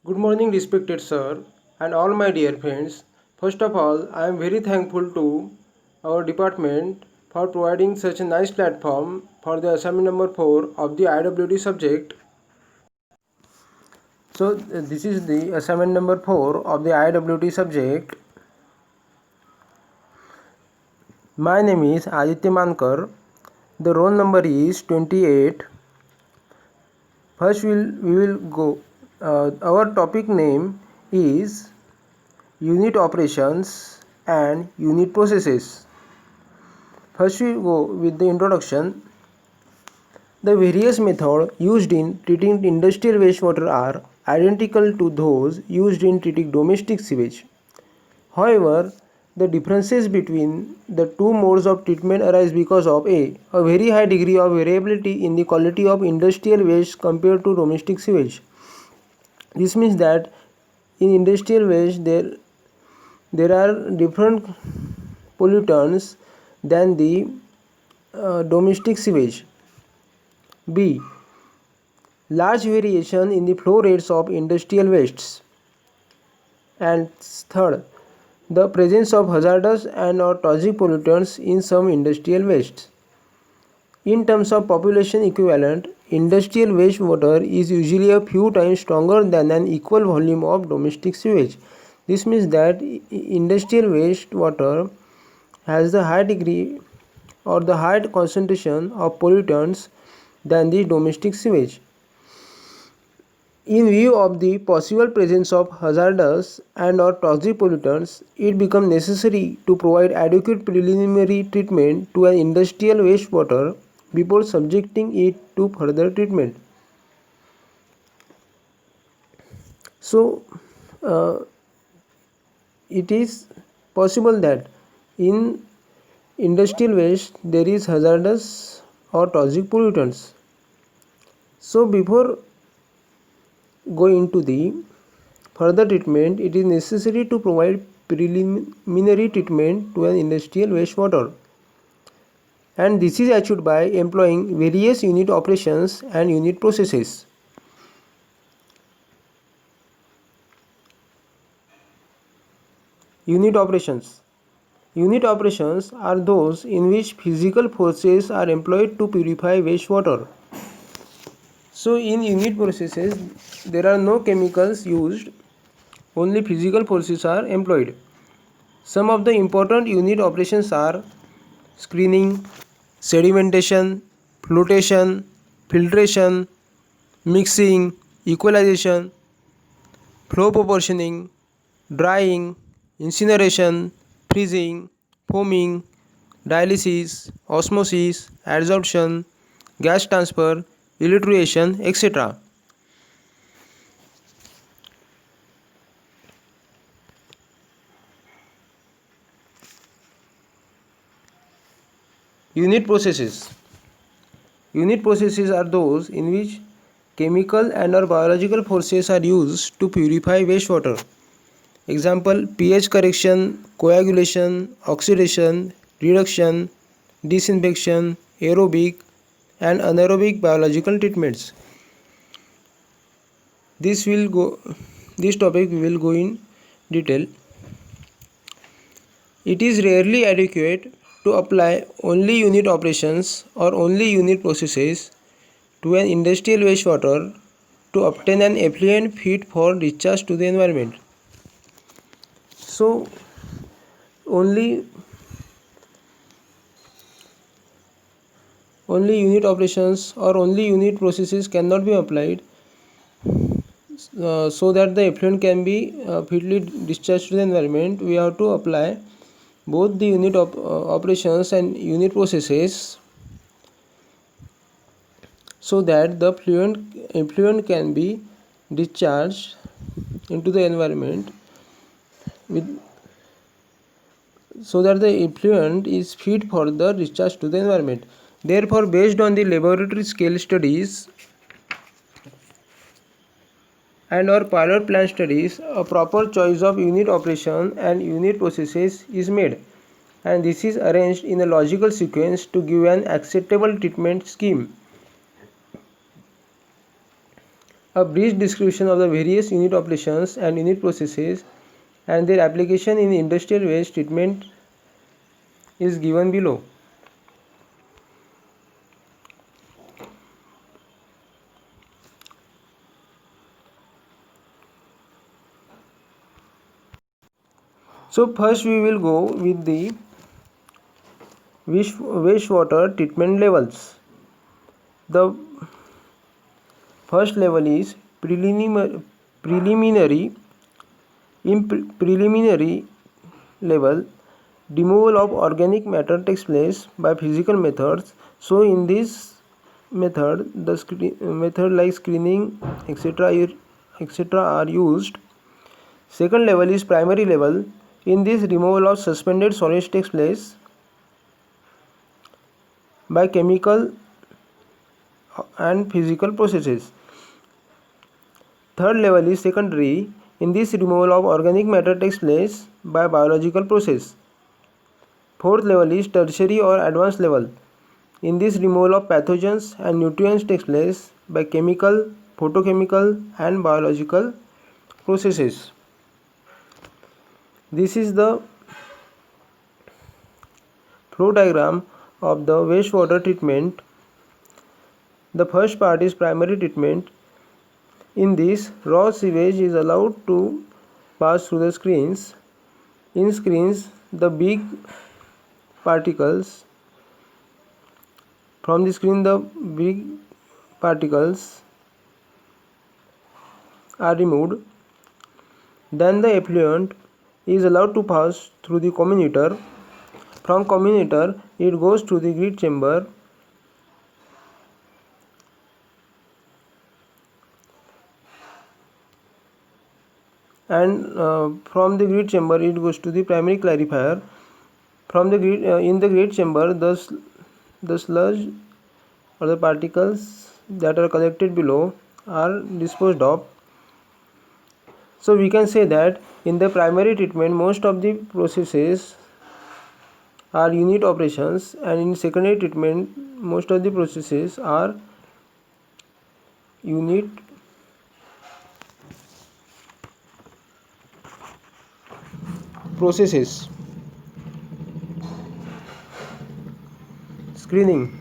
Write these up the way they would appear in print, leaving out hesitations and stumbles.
Good morning, respected sir, and all my dear friends. First of all, I am very thankful to our department for providing such a nice platform for the assignment number 4 of the IWD subject. This is the assignment number 4 of the IWD subject. My name is Aditya Mankar. The roll number is 28. First, we will go. Our topic name is unit operations and unit processes. First we go with the introduction. The various methods used in treating industrial wastewater are identical to those used in treating domestic sewage. However, the differences between the two modes of treatment arise because of a very high degree of variability in the quality of industrial waste compared to domestic sewage. This means that in industrial waste there are different pollutants than the domestic sewage. B. Large variation in the flow rates of industrial wastes. And third, the presence of hazardous and or toxic pollutants in some industrial wastes. In terms of population equivalent, industrial wastewater is usually a few times stronger than an equal volume of domestic sewage. This means that industrial wastewater has the high degree or the high concentration of pollutants than the domestic sewage. In view of the possible presence of hazardous and or toxic pollutants, it becomes necessary to provide adequate preliminary treatment to an industrial wastewater before subjecting it to further treatment. So, it is possible that in industrial waste there is hazardous or toxic pollutants. So, before going to the further treatment, it is necessary to provide preliminary treatment to an industrial wastewater, and this is achieved by employing various unit operations and unit processes. Unit operations. Unit operations are those in which physical forces are employed to purify wastewater. So in unit processes there are no chemicals used, only physical forces are employed. Some of the important unit operations are screening, sedimentation, flotation, filtration, mixing, equalization, flow proportioning, drying, incineration, freezing, foaming, dialysis, osmosis, adsorption, gas transfer, illitration, etc. Unit processes. Unit processes are those in which chemical and or biological forces are used to purify wastewater. Example: pH correction, coagulation, oxidation, reduction, disinfection, aerobic and anaerobic biological treatments. This topic we will go in detail. It is rarely adequate to apply only unit operations or only unit processes to an industrial wastewater to obtain an effluent fit for discharge to the environment. So only unit operations or only unit processes cannot be applied so that the effluent can be fitly discharged to the environment. We have to apply both the unit operations and unit processes so that the effluent can be discharged into the environment so that the effluent is fit for the discharge to the environment. Therefore, based on the laboratory scale studies and or pilot plant studies, a proper choice of unit operation and unit processes is made, and this is arranged in a logical sequence to give an acceptable treatment scheme. A brief description of the various unit operations and unit processes and their application in industrial waste treatment is given below. So first we will go with the wastewater treatment levels. The first level is preliminary. In preliminary level, removal of organic matter takes place by physical methods. So in this method, the method like screening, etc. are used. Second level is primary level. In this, removal of suspended solids takes place by chemical and physical processes. Third level is secondary. In this, removal of organic matter takes place by biological process. Fourth level is tertiary or advanced level. In this, removal of pathogens and nutrients takes place by chemical, photochemical and biological processes. This is the flow diagram of the wastewater treatment. The first part is primary treatment. In this, raw sewage is allowed to pass through the screens. In screens, the big particles from the screen, the big particles are removed. Then the effluent is allowed to pass through the comminutor. From comminutor, it goes to the grid chamber. And from the grid chamber it goes to the primary clarifier. From the grid in the grid chamber, the sludge or the particles that are collected below are disposed of. So we can say that in the primary treatment most of the processes are unit operations, and in secondary treatment most of the processes are unit processes. Screening,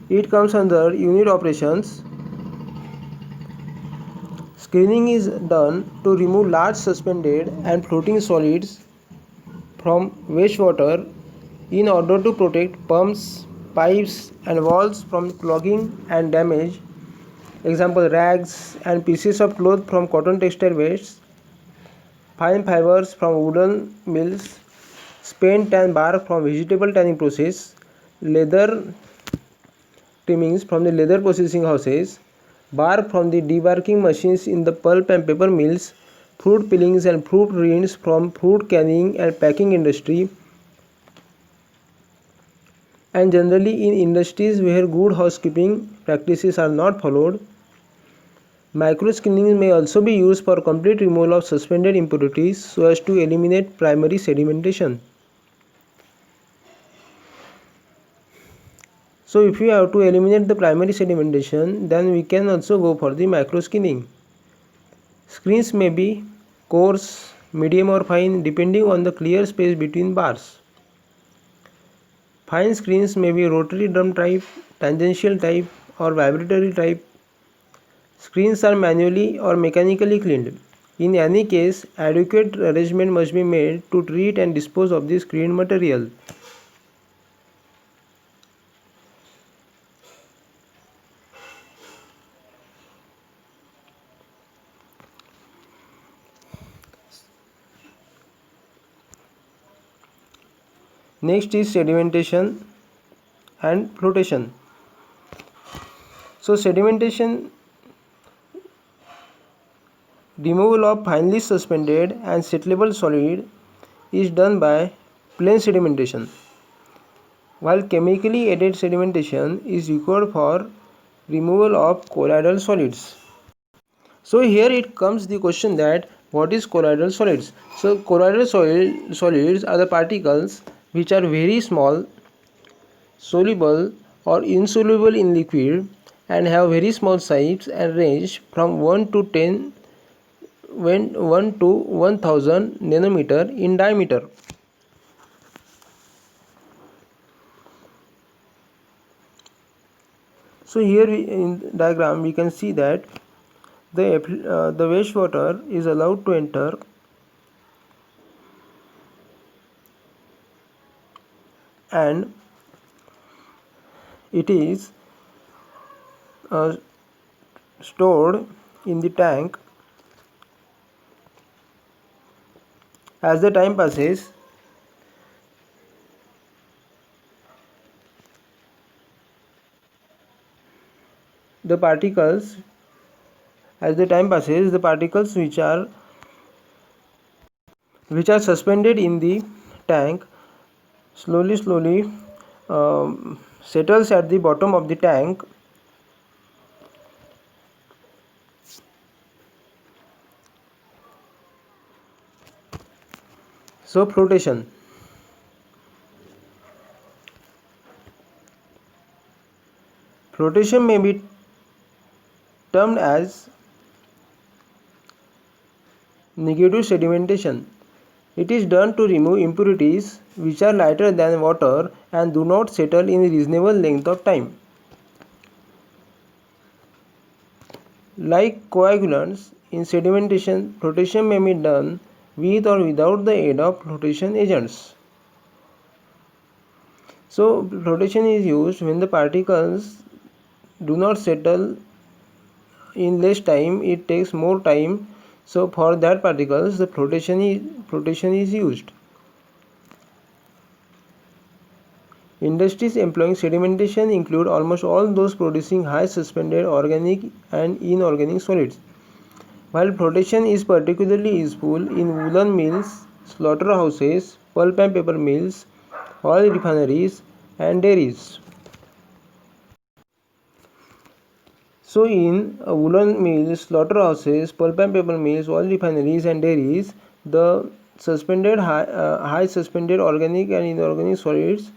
it comes under unit operations. Screening is done to remove large suspended and floating solids from wastewater in order to protect pumps, pipes and valves from clogging and damage. Example, rags and pieces of cloth from cotton textile wastes, fine fibers from wooden mills, spent tan bark from vegetable tanning process, leather trimmings from the leather processing houses, bark from the debarking machines in the pulp and paper mills, fruit peelings and fruit rinds from fruit canning and packing industry, and generally in industries where good housekeeping practices are not followed. Microscreening may also be used for complete removal of suspended impurities so as to eliminate primary sedimentation. So if we have to eliminate the primary sedimentation, then we can also go for the microscreening. Screens may be coarse, medium or fine depending on the clear space between bars. Fine screens may be rotary drum type, tangential type or vibratory type. Screens are manually or mechanically cleaned. In any case, adequate arrangement must be made to treat and dispose of the screened material. Next is sedimentation and flotation. So sedimentation, removal of finely suspended and settleable solid, is done by plain sedimentation, while chemically aided sedimentation is required for removal of colloidal solids. So here it comes the question that what is colloidal solids? So colloidal solids are the particles which are very small, soluble or insoluble in liquid and have very small size and range from 1 to 10 when 1 to 1000 nanometer in diameter. So here in diagram we can see that the wastewater is allowed to enter and it is stored in the tank. As the time passes, the particles which are suspended in the tank slowly settles at the bottom of the tank. So flotation may be termed as negative sedimentation. It is done to remove impurities which are lighter than water and do not settle in a reasonable length of time. Like coagulants, in sedimentation, flotation may be done with or without the aid of flotation agents. So, flotation is used when the particles do not settle in less time, it takes more time. So, for that particles, the flotation is used. Industries employing sedimentation include almost all those producing high suspended organic and inorganic solids. While flotation is particularly useful in woolen mills, slaughterhouses, pulp and paper mills, oil refineries, and dairies. So, in woolen mills, slaughterhouses, pulp and paper mills, oil refineries, and dairies, the high suspended organic and inorganic solids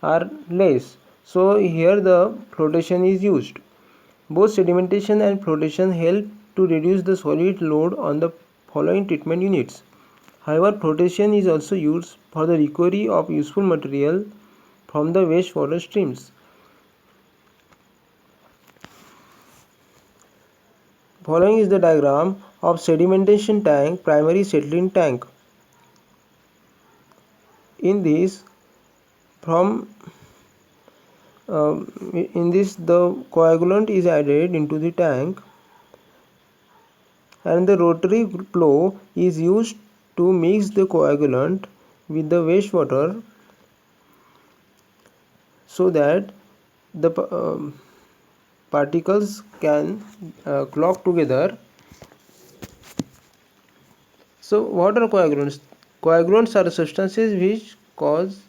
are less. So, here the flotation is used. Both sedimentation and flotation help to reduce the solid load on the following treatment units. However, flotation is also used for the recovery of useful material from the wastewater streams. Following is the diagram of sedimentation tank, primary settling tank. In this, the coagulant is added into the tank and the rotary plow is used to mix the coagulant with the wastewater so that the particles can clog together. So what are coagulants? Coagulants are substances which cause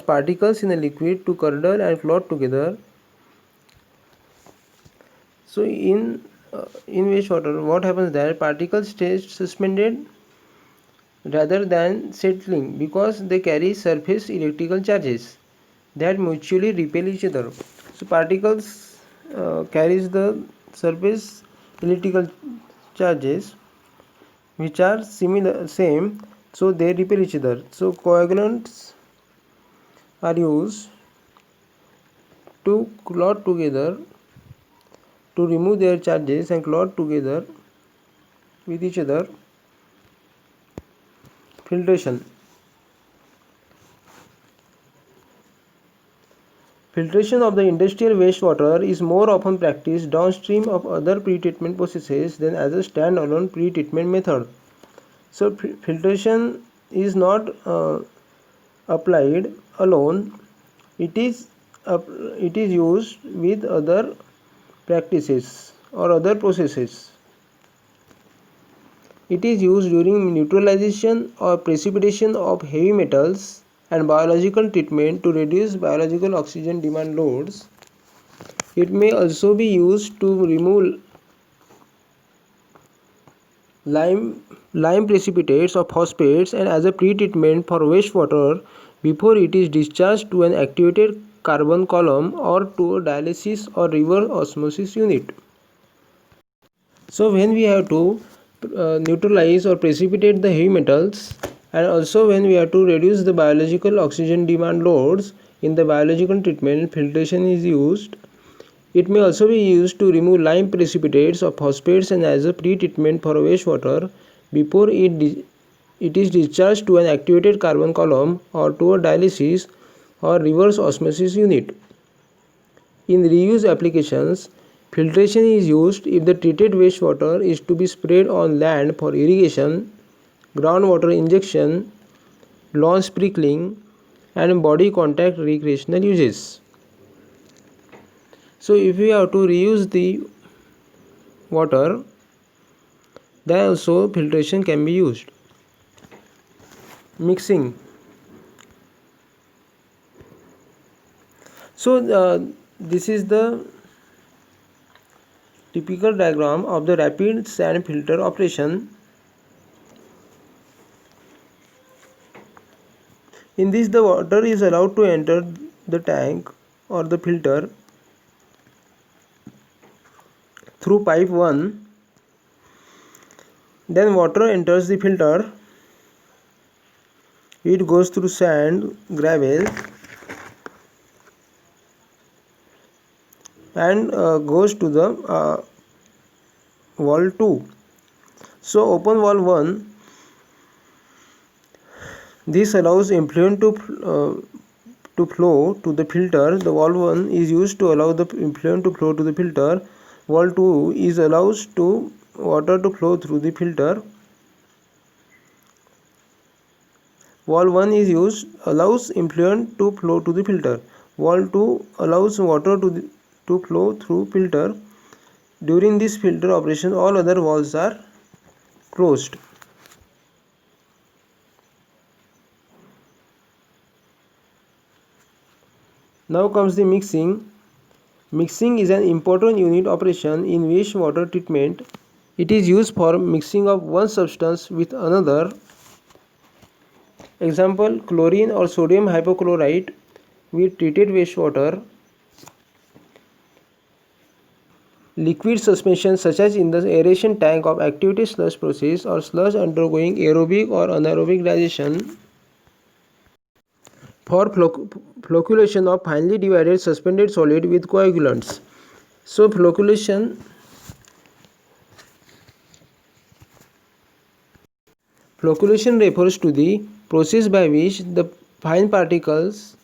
particles in a liquid to curdle and float together. So in wastewater, what happens that particles stay suspended rather than settling because they carry surface electrical charges that mutually repel each other. So particles carries the surface electrical charges which are same, so they repel each other. So coagulants are used to clot together to remove their charges and clot together with each other. Filtration of the industrial wastewater is more often practiced downstream of other pre-treatment processes than as a stand-alone pre-treatment method. So filtration is not applied alone. It is used with other practices or other processes. It is used during neutralization or precipitation of heavy metals and biological treatment to reduce biological oxygen demand loads. It may also be used to remove lime precipitates or phosphates and as a pre-treatment for wastewater before it is discharged to an activated carbon column or to a dialysis or reverse osmosis unit. So when we have to neutralize or precipitate the heavy metals, and also when we have to reduce the biological oxygen demand loads in the biological treatment, filtration is used. It may also be used to remove lime precipitates or phosphates and as a pre-treatment for wastewater before it is discharged to an activated carbon column or to a dialysis or reverse osmosis unit. In reuse applications, filtration is used if the treated wastewater is to be sprayed on land for irrigation, groundwater injection, lawn sprinkling, and body contact recreational uses. So if we have to reuse the water, then also filtration can be used. Mixing. So this is the typical diagram of the rapid sand filter operation. In this, the water is allowed to enter the tank or the filter through pipe 1. Then water enters the filter. It goes through sand, gravel, and goes to the valve 2. So open valve 1. This allows effluent to flow to the filter. The valve 1 is used to allow the effluent to flow to the filter. Valve 2 is allows to water to flow through the filter. Valve 1 is used allows effluent to flow to the filter. Valve 2 allows water to flow through filter. During this filter operation, all other valves are closed. Now comes the mixing. Mixing is an important unit operation in wastewater treatment. It is used for mixing of one substance with another. Example, chlorine or sodium hypochlorite with treated wastewater. Liquid suspension such as in the aeration tank of activated sludge process or sludge undergoing aerobic or anaerobic digestion. For flocculation of finely divided suspended solid with coagulants. So flocculation refers to the process by which the fine particulates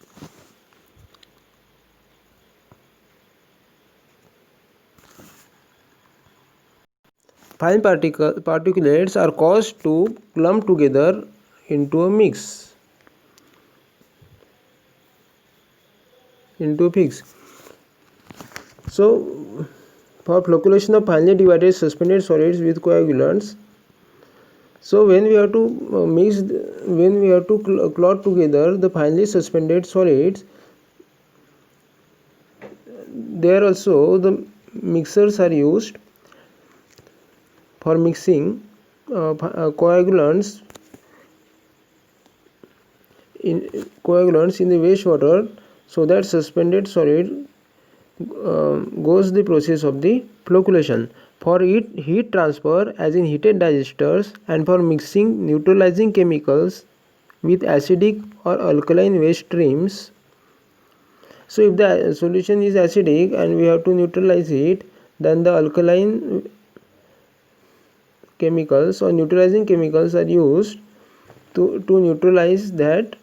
are caused to clump together into a mix. So for flocculation of finely divided suspended solids with coagulants, so when we have to clot together the finely suspended solids, there also the mixers are used for mixing coagulants in the wastewater, so that suspended solid goes the process of the flocculation. For heat transfer as in heated digesters, and for mixing neutralizing chemicals with acidic or alkaline waste streams. So if the solution is acidic and we have to neutralize it, then the alkaline chemicals or neutralizing chemicals are used to neutralize that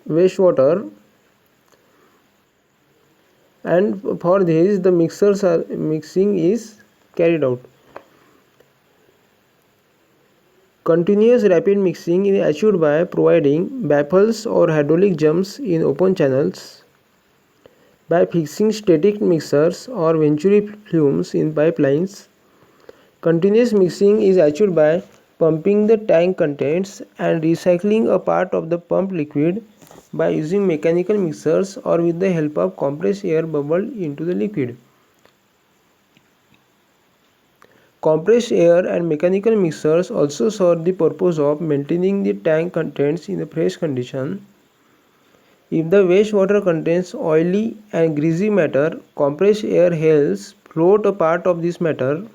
wastewater, and for this the mixing is carried out. Continuous rapid mixing is achieved by providing baffles or hydraulic jumps in open channels, by fixing static mixers or venturi flumes in pipelines. Continuous mixing is achieved by pumping the tank contents and recycling a part of the pump liquid by using mechanical mixers or with the help of compressed air bubbled into the liquid. Compressed air and mechanical mixers also serve the purpose of maintaining the tank contents in a fresh condition. If the wastewater contains oily and greasy matter, compressed air helps float a part of this matter,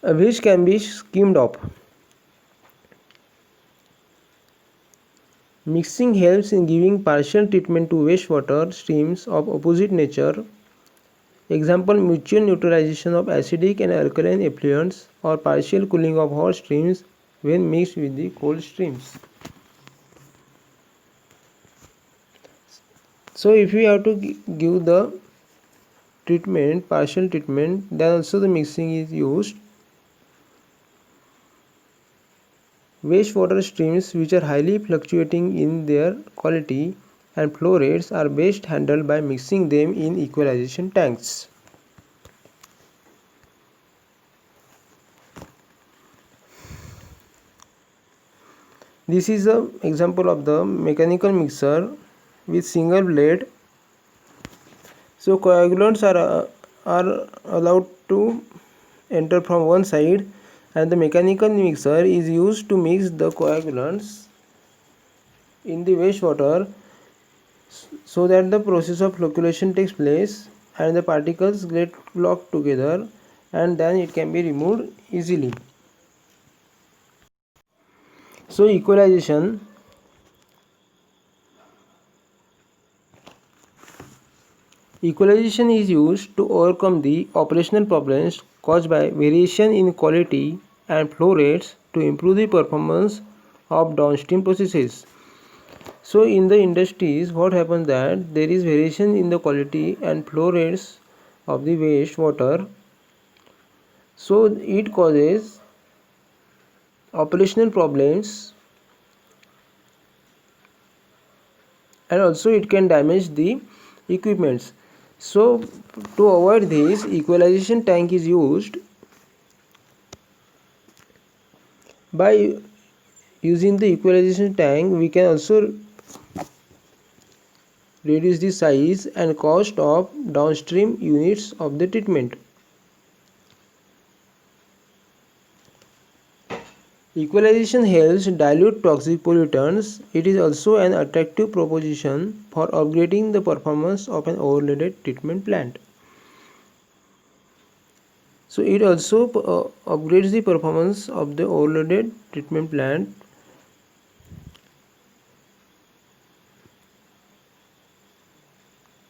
which can be skimmed off. Mixing helps in giving partial treatment to wastewater streams of opposite nature. Example, mutual neutralization of acidic and alkaline effluents or partial cooling of hot streams when mixed with the cold streams. So if we have to give the treatment, partial treatment, then also the mixing is used. Wastewater streams which are highly fluctuating in their quality and flow rates are best handled by mixing them in equalization tanks. This is an example of the mechanical mixer with single blade. So coagulants are allowed to enter from one side, and the mechanical mixer is used to mix the coagulants in the wastewater so that the process of flocculation takes place and the particles get locked together, and then it can be removed easily. So equalization is used to overcome the operational problems caused by variation in quality and flow rates to improve the performance of downstream processes. So in the industries, what happens that there is variation in the quality and flow rates of the waste water, so it causes operational problems, and also it can damage the equipments. So to avoid this, equalization tank is used. By using the equalization tank, we can also reduce the size and cost of downstream units of the treatment. Equalization helps dilute toxic pollutants. It is also an attractive proposition for upgrading the performance of an overloaded treatment plant. So it also upgrades the performance of the overloaded treatment plant.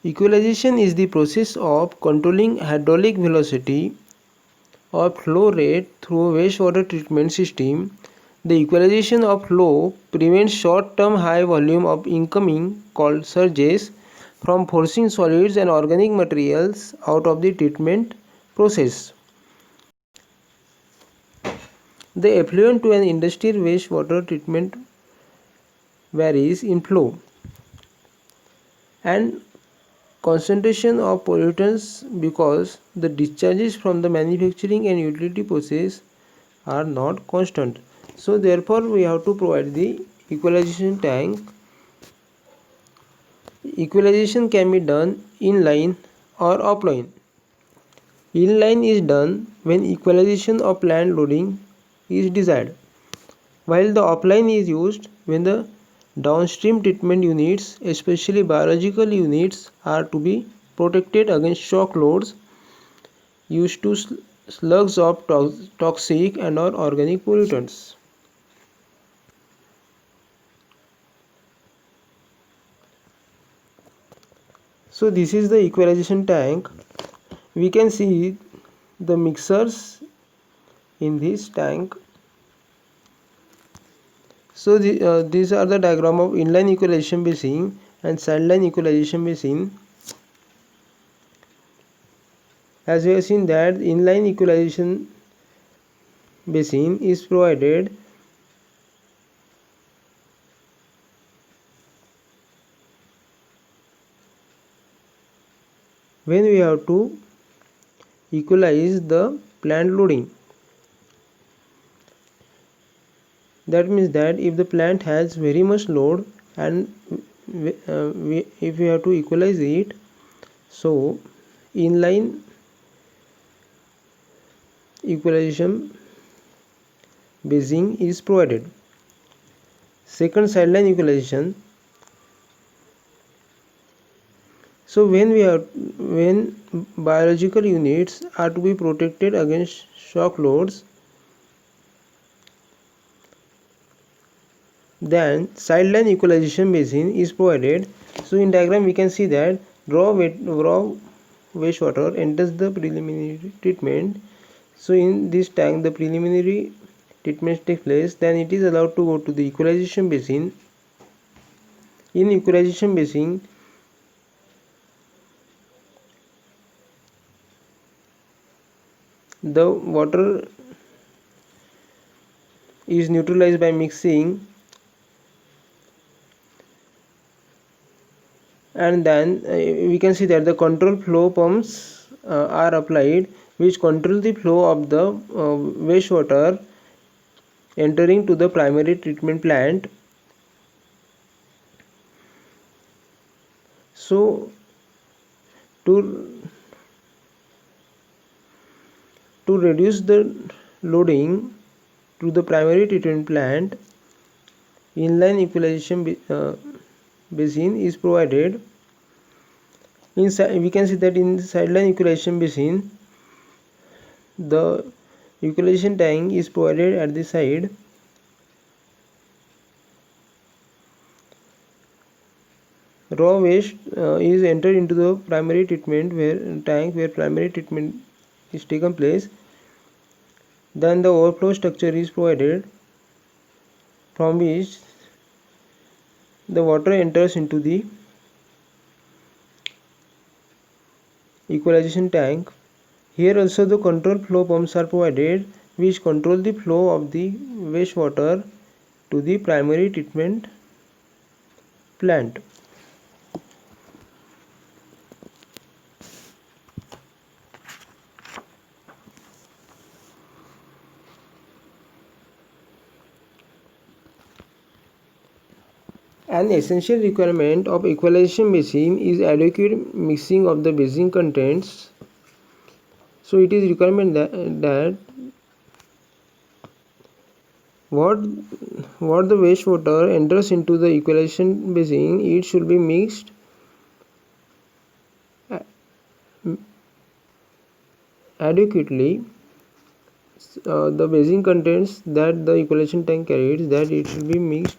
Equalization is the process of controlling hydraulic velocity or flow rate through a wastewater treatment system. The equalization of flow prevents short-term high volume of incoming called surges from forcing solids and organic materials out of the treatment process. The effluent to an industrial wastewater treatment varies in flow and concentration of pollutants because the discharges from the manufacturing and utility process are not constant. So therefore we have to provide the equalization tank. Equalization can be done inline or offline. Inline is done when equalization of plant loading is desired, while the offline is used when the downstream treatment units, especially biological units, are to be protected against shock loads used to slugs of toxic and or organic pollutants. So this is the equalization tank. We can see the mixers in this tank. So these are the diagram of inline equalization basin and sideline equalization basin. As we have seen that inline equalization basin is provided when we have to equalize the plant loading. That means that if the plant has very much load and if we have to equalize it, so inline equalization basin is provided. Second, sideline equalization. So when biological units are to be protected against shock loads, then sideline equalization basin is provided. So in diagram we can see that raw wastewater enters the preliminary treatment. So in this tank the preliminary treatment takes place, then it is allowed to go to the equalization basin. In equalization basin, the water is neutralized by mixing, and then we can see that the control flow pumps are applied, which control the flow of the wastewater entering to the primary treatment plant. So to reduce the loading to the primary treatment plant, inline equalization basin is provided. We can see that in sideline equalization basin, the equalization tank is provided at the side. Raw waste is entered into the primary treatment tank where primary treatment is taken place. Then the overflow structure is provided, from which the water enters into the equalization tank. Here also the control flow pumps are provided, which control the flow of the wastewater to the primary treatment plant. An essential requirement of equalization basin is adequate mixing of the basin contents. So it is requirement that what the wastewater enters into the equalization basin, it should be mixed adequately. The basin contents that the equalization tank carries, that it should be mixed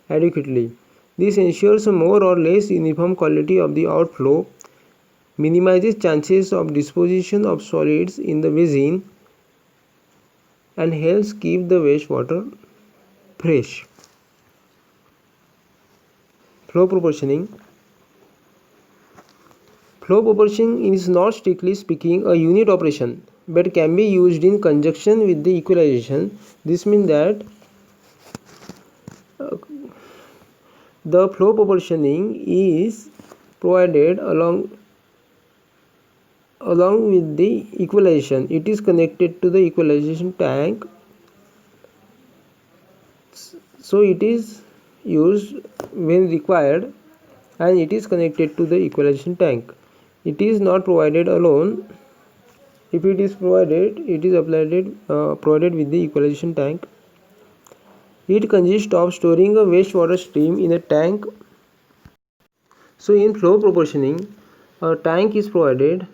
adequately. This ensures a more or less uniform quality of the outflow, minimizes chances of disposition of solids in the basin, and helps keep the wastewater fresh. Flow proportioning. Flow proportioning is not strictly speaking a unit operation, but can be used in conjunction with the equalization. This means that the flow proportioning is provided along with the equalization. It is connected to the equalization tank, so it is used when required, and it is connected to the equalization tank. It is not provided alone. If it is provided, it is provided with the equalization tank. It consists of storing a wastewater stream in a tank. So in flow proportioning, a tank is provided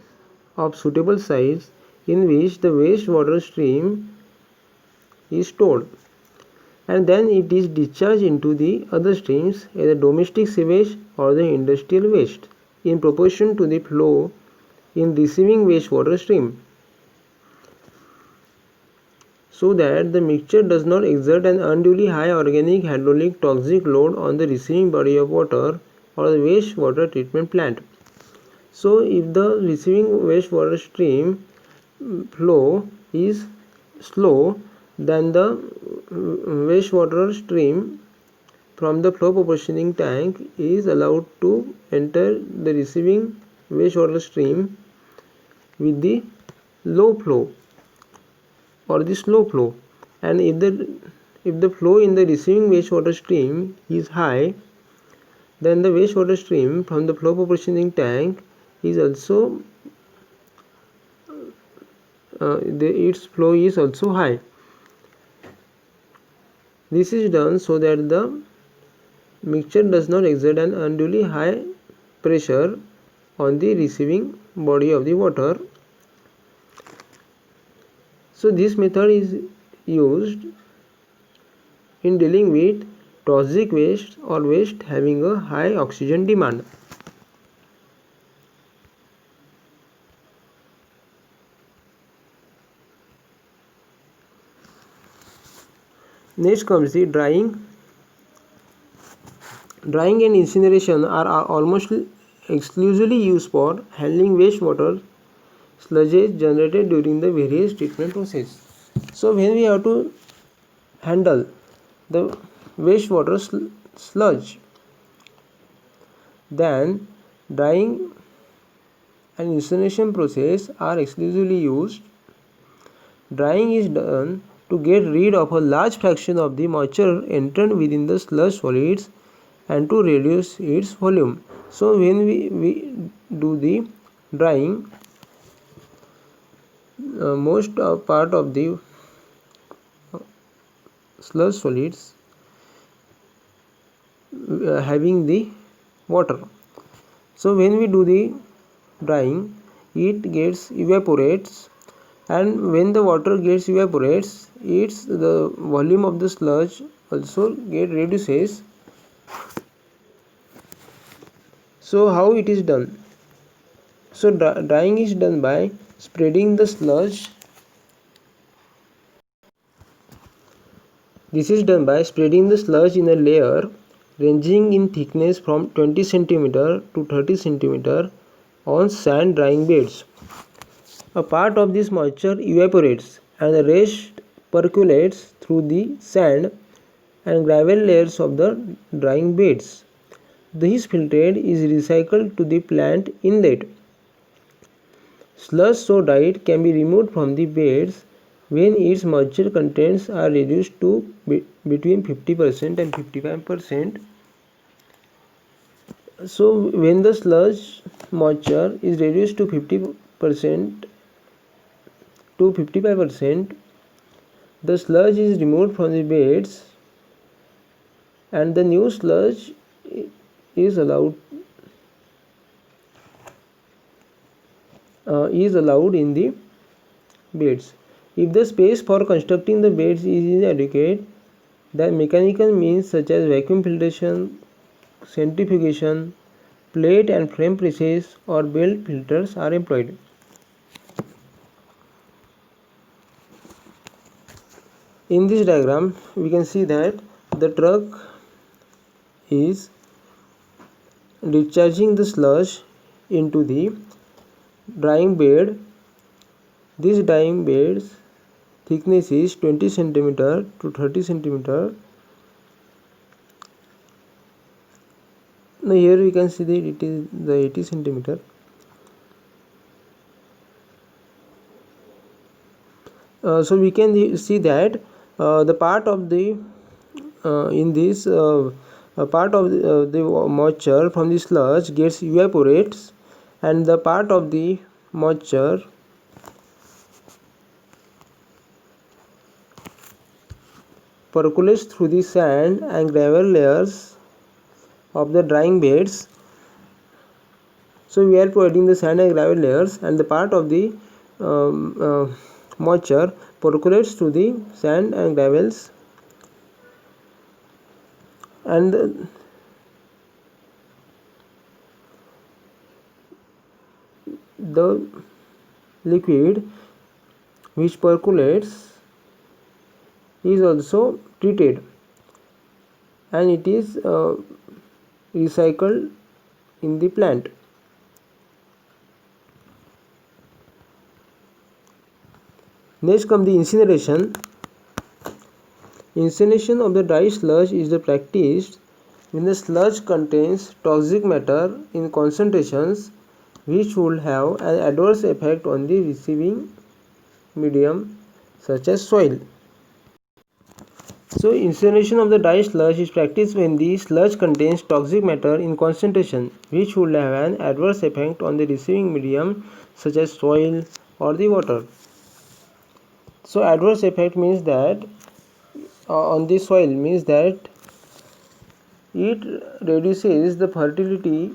of suitable size in which the wastewater stream is stored, and then it is discharged into the other streams, either domestic sewage or the industrial waste, in proportion to the flow in receiving wastewater stream, so that the mixture does not exert an unduly high organic, hydraulic, toxic load on the receiving body of water or the wastewater treatment plant. So if the receiving wastewater stream flow is slow, then the wastewater stream from the flow proportioning tank is allowed to enter the receiving wastewater stream with the low flow or the slow flow, and if the flow in the receiving wastewater stream is high, then the wastewater stream from the flow proportioning tank is also its flow is also high. This is done so that the mixture does not exert an unduly high pressure on the receiving body of the water. So this method is used in dealing with toxic waste or waste having a high oxygen demand. Next comes the drying. Drying and incineration are almost exclusively used for handling wastewater sludges generated during the various treatment process. So when we have to handle the wastewater sludge, then drying and incineration process are exclusively used. Drying is done to get rid of a large fraction of the moisture entered within the sludge solids and to reduce its volume. So when we do the drying, most part of the sludge solids having the water. So when we do the drying, it gets evaporates, and when the water gets evaporates, the volume of the sludge also get reduces. So how it is done? So drying is done by spreading the sludge. This is done by spreading the sludge in a layer ranging in thickness from 20 cm to 30 cm on sand drying beds. A part of this moisture evaporates and the rest percolates through the sand and gravel layers of the drying beds. This filtrate is recycled to the plant inlet. Sludge so dried can be removed from the beds when its moisture contents are reduced to between 50% and 55%. So when the sludge moisture is reduced to 50% to 55%, the sludge is removed from the beds and the new sludge is allowed in the beds. If the space for constructing the beds is inadequate, then mechanical means such as vacuum filtration, centrifugation, plate and frame presses or belt filters are employed. In this diagram, we can see that the truck is discharging the sludge into the drying bed. This drying bed's thickness is 20 cm to 30 cm. Now here we can see that it is the 80 cm. So we can see that the part of the in this part of the moisture from the sludge gets evaporates, and the part of the moisture percolates through the sand and gravel layers of the drying beds. So we are providing the sand and gravel layers, and the part of the moisture percolates through the sand and gravels, and the liquid which percolates is also treated and it is recycled in the plant. Next comes the incineration. Incineration of the dry sludge is the practice when the sludge contains toxic matter in concentrations which would have an adverse effect on the receiving medium such as soil. So incineration of the dry sludge is practiced when the sludge contains toxic matter in concentration which would have an adverse effect on the receiving medium such as soil or the water. So adverse effect means that on the soil means that it reduces the fertility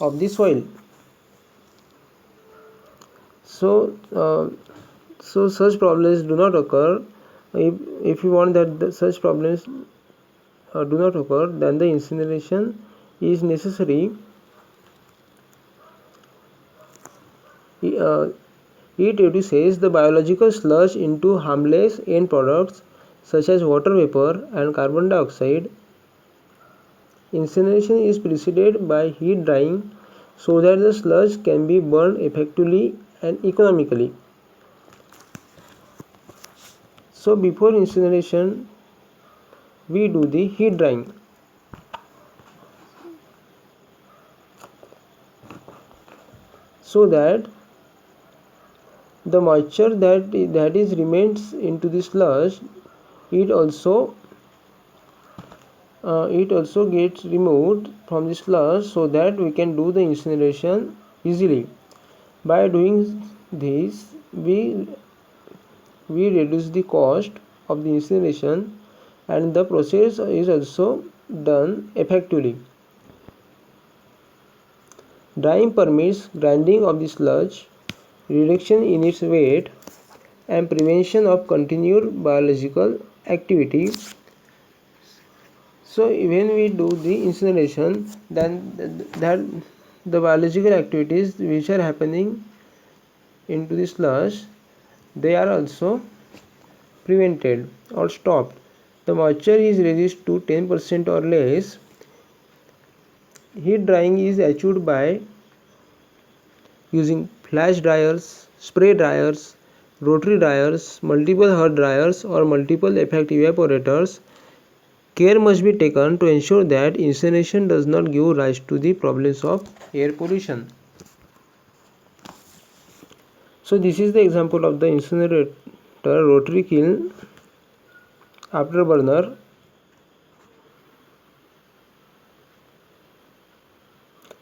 of the soil. So such problems do not occur. If you want that such problems do not occur, then the incineration is necessary. It reduces the biological sludge into harmless end products such as water vapor and carbon dioxide. Incineration is preceded by heat drying so that the sludge can be burned effectively and economically. So before incineration, we do the heat drying. So that the moisture that is remains into the sludge, it also gets removed from the sludge so that we can do the incineration easily. By doing this, we reduce the cost of the incineration and the process is also done effectively. Drying permits grinding of the sludge, reduction in its weight, and prevention of continued biological activity. So when we do the incineration, then that the biological activities which are happening into the sludge, they are also prevented or stopped. The moisture is reduced to 10% or less. Heat drying is achieved by using flash dryers, spray dryers, rotary dryers, multiple hot dryers, or multiple effect evaporators. Care must be taken to ensure that incineration does not give rise to the problems of air pollution. So this is the example of the incinerator rotary kiln afterburner.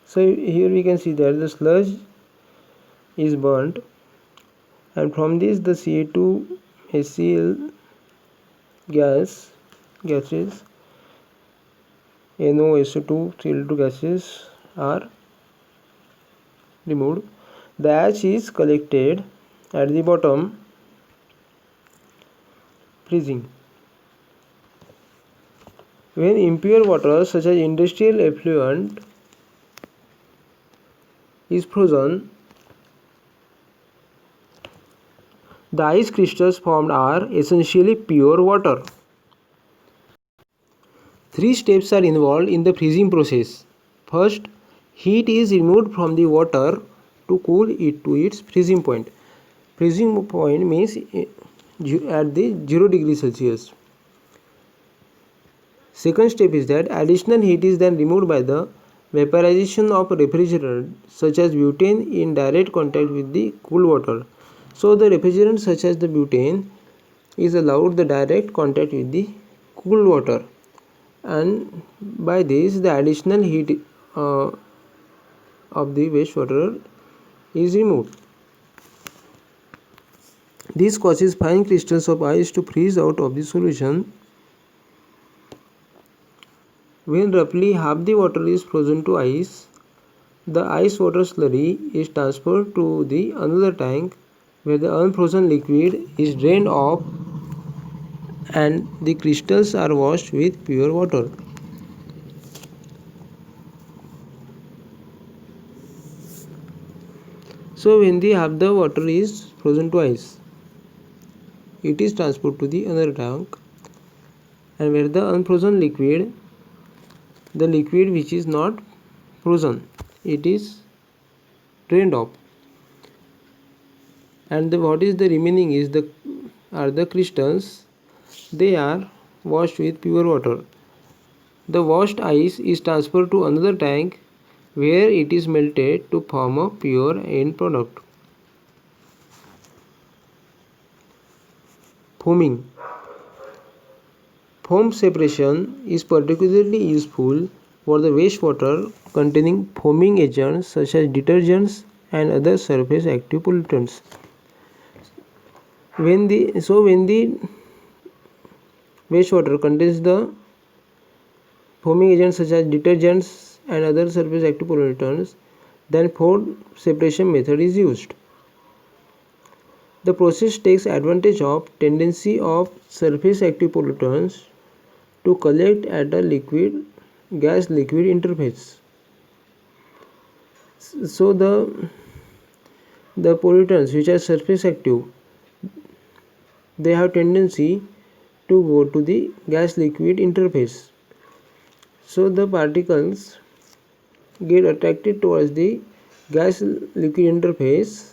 So here we can see that the sludge is burnt, and from this the Ca2 HCl gases, NOSO2 Cl2 gases are removed. The ash is collected at the bottom, freezing. When impure water such as industrial effluent is frozen, the ice crystals formed are essentially pure water. 3 steps are involved in the freezing process. First, heat is removed from the water to cool it to its freezing point. Freezing point means at the 0 degree Celsius. Second step is that additional heat is then removed by the vaporization of refrigerant such as butane in direct contact with the cool water. So the refrigerant such as the butane is allowed the direct contact with the cool water, and by this the additional heat of the wastewater is removed. This causes fine crystals of ice to freeze out of the solution. When roughly half the water is frozen to ice, the ice water slurry is transferred to the another tank where the unfrozen liquid is drained off and the crystals are washed with pure water. So when the half the water is frozen to ice, it is transferred to the other tank, and where the unfrozen liquid, the liquid which is not frozen, it is drained off, and what is the remaining is the crystals. They are washed with pure water. The washed ice is transferred to another tank where it is melted to form a pure end product. Foaming. Foam separation is particularly useful for the wastewater containing foaming agents such as detergents and other surface active pollutants. When the wastewater contains the foaming agents such as detergents and other surface active pollutants, then foam separation method is used. The process takes advantage of tendency of surface active pollutants to collect at the liquid gas liquid interface. So the pollutants which are surface active, they have tendency to go to the gas liquid interface. So the particles get attracted towards the gas liquid interface,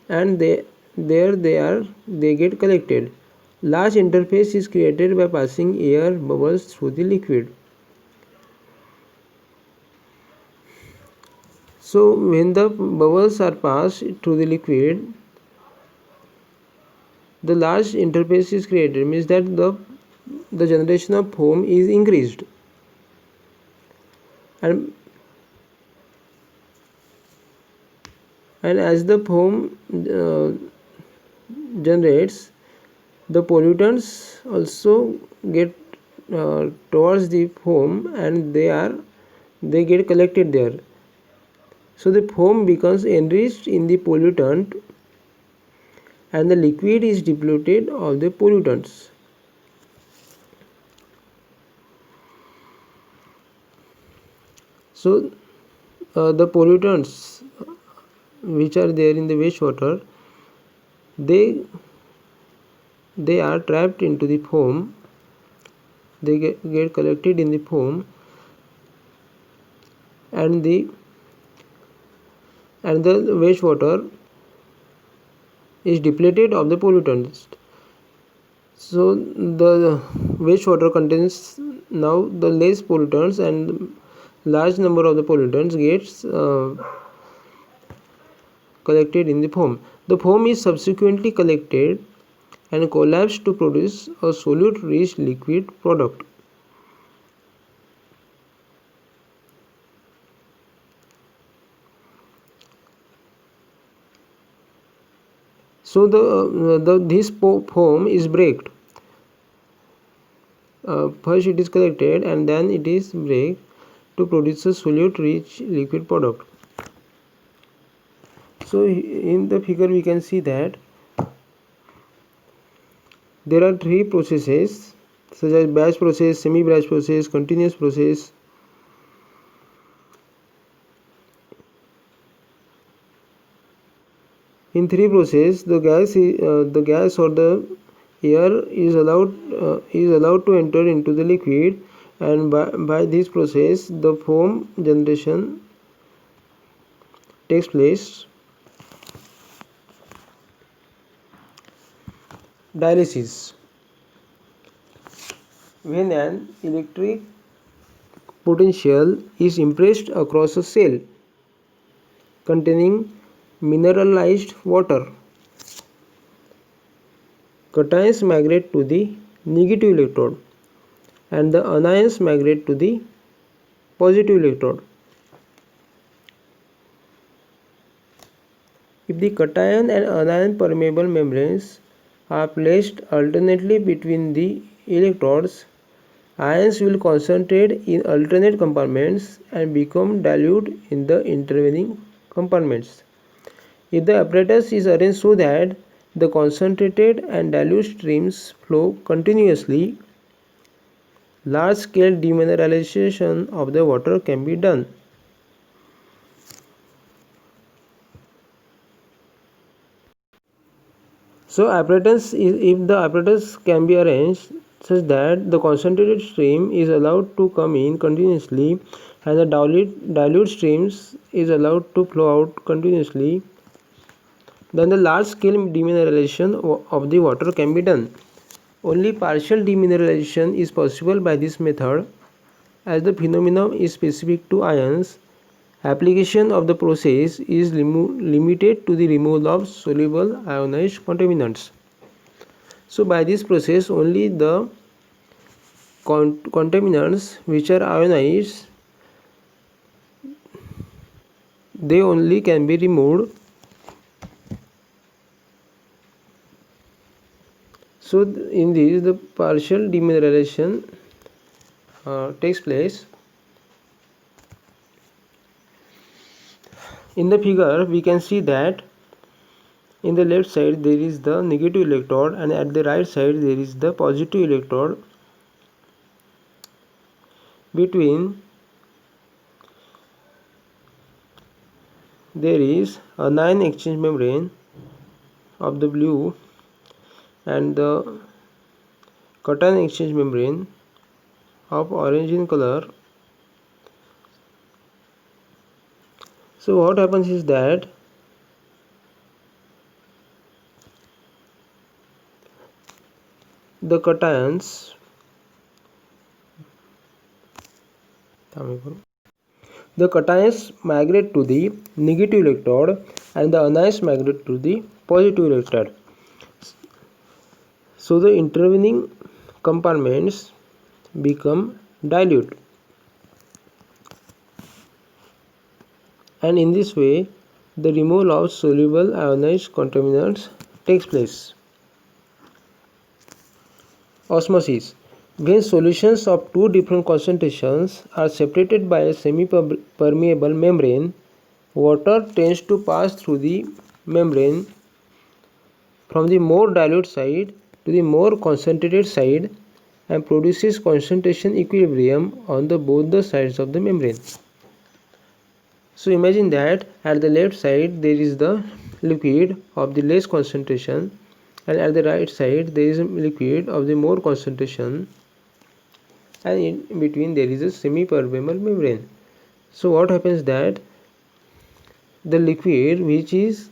and they get collected. Large interface is created by passing air bubbles through the liquid. So when the bubbles are passed through the liquid, the large interface is created, means that the generation of foam is increased, and as the foam generates, the pollutants also get towards the foam, and they get collected there. So the foam becomes enriched in the pollutant, and the liquid is depleted of the pollutants. So the pollutants which are there in the wastewater, they are trapped into the foam, they get collected in the foam, and the wastewater is depleted of the pollutants. So the wastewater contains now the less pollutants, and large number of the pollutants gets collected in the foam. The foam is subsequently collected and collapsed to produce a solute rich liquid product. So this foam is braked. First it is collected and then it is braked to produce a solute rich liquid product. So in the figure we can see that there are three processes such as batch process, semi batch process, continuous process. In three processes, the gas or the air is allowed to enter into the liquid, and by this process the foam generation takes place. Dialysis: when an electric potential is impressed across a cell containing mineralized water, cations migrate to the negative electrode and the anions migrate to the positive electrode. If the cation and anion permeable membranes are placed alternately between the electrodes, ions will concentrate in alternate compartments and become dilute in the intervening compartments. If the apparatus is arranged so that the concentrated and dilute streams flow continuously, large-scale demineralization of the water can be done. So if the apparatus can be arranged such that the concentrated stream is allowed to come in continuously and the dilute streams is allowed to flow out continuously, then the large scale demineralization of the water can be done. Only partial demineralization is possible by this method, as the phenomenon is specific to ions. Application of the process is limited to the removal of soluble ionized contaminants. So by this process only the contaminants which are ionized, they only can be removed. So in this the partial demineralization takes place. In the figure we can see that in the left side there is the negative electrode and at the right side there is the positive electrode. Between there is a anion exchange membrane of the blue and the cation exchange membrane of orange in color. So what happens is that the cations migrate to the negative electrode and the anions migrate to the positive electrode. So the intervening compartments become dilute, and in this way the removal of soluble ionized contaminants takes place. Osmosis. When solutions of two different concentrations are separated by a semi-permeable membrane, water tends to pass through the membrane from the more dilute side to the more concentrated side and produces concentration equilibrium on both the sides of the membrane. So imagine that at the left side there is the liquid of the less concentration and at the right side there is a liquid of the more concentration, and in between there is a semi-permeable membrane. So what happens that the liquid which is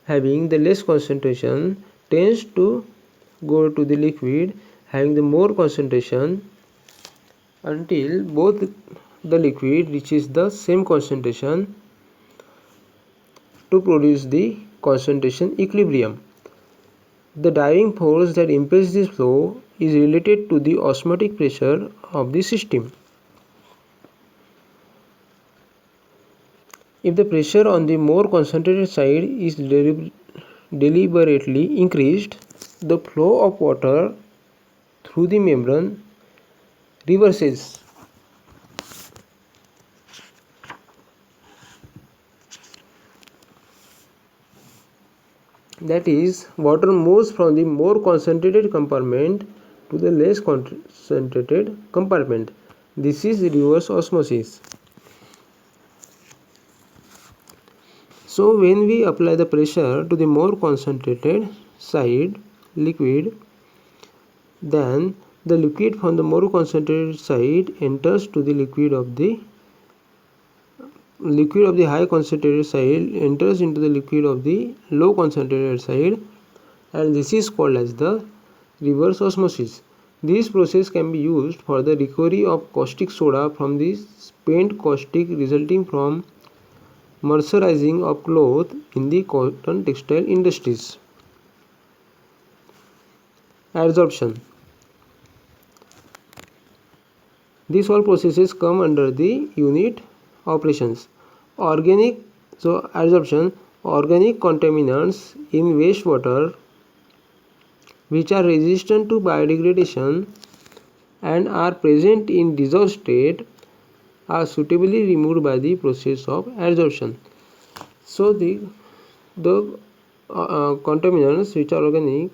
having the less concentration tends to go to the liquid having the more concentration until both the liquid reaches the same concentration to produce the concentration equilibrium. The driving force that impels this flow is related to the osmotic pressure of the system. If the pressure on the more concentrated side is deliberately increased, the flow of water through the membrane reverses. That is, water moves from the more concentrated compartment to the less concentrated compartment. This is reverse osmosis. So when we apply the pressure to the more concentrated side liquid, then the liquid from the more concentrated side enters to the liquid of the high concentrated side enters into the liquid of the low concentrated side, and this is called as the reverse osmosis. This process can be used for the recovery of caustic soda from the spent caustic resulting from mercerizing of cloth in the cotton textile industries. Adsorption. These all processes come under the unit operations. Adsorption, organic contaminants in wastewater which are resistant to biodegradation and are present in dissolved state are suitably removed by the process of adsorption. So the contaminants which are organic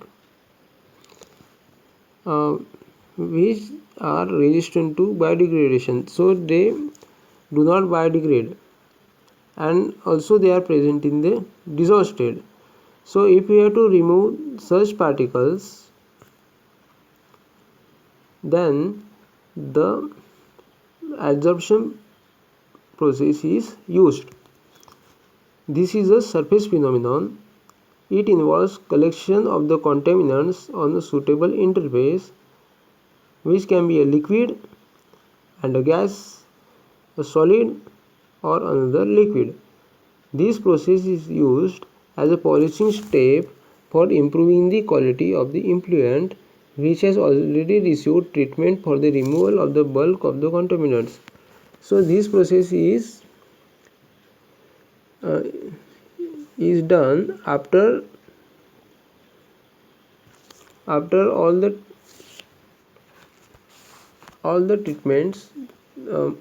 which are resistant to biodegradation, so they do not biodegrade and also they are present in the dissolved state. So if we have to remove such particles, then the adsorption process is used. This is a surface phenomenon. It involves collection of the contaminants on a suitable interface, which can be a liquid and a gas, a solid or another liquid. This process is used as a polishing step for improving the quality of the effluent which has already received treatment for the removal of the bulk of the contaminants. So this process is done after After all the treatments,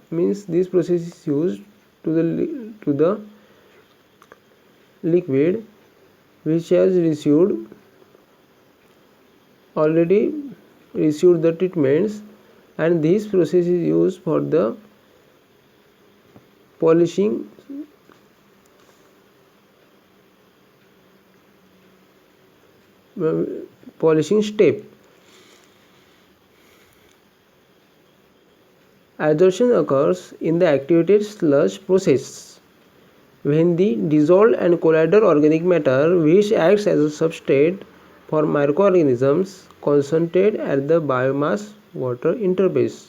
means this process is used to the liquid which has already received the treatments, and this process is used for the polishing step. Adsorption occurs in the activated sludge process when the dissolved and colloidal organic matter, which acts as a substrate for microorganisms, concentrate at the biomass water interface.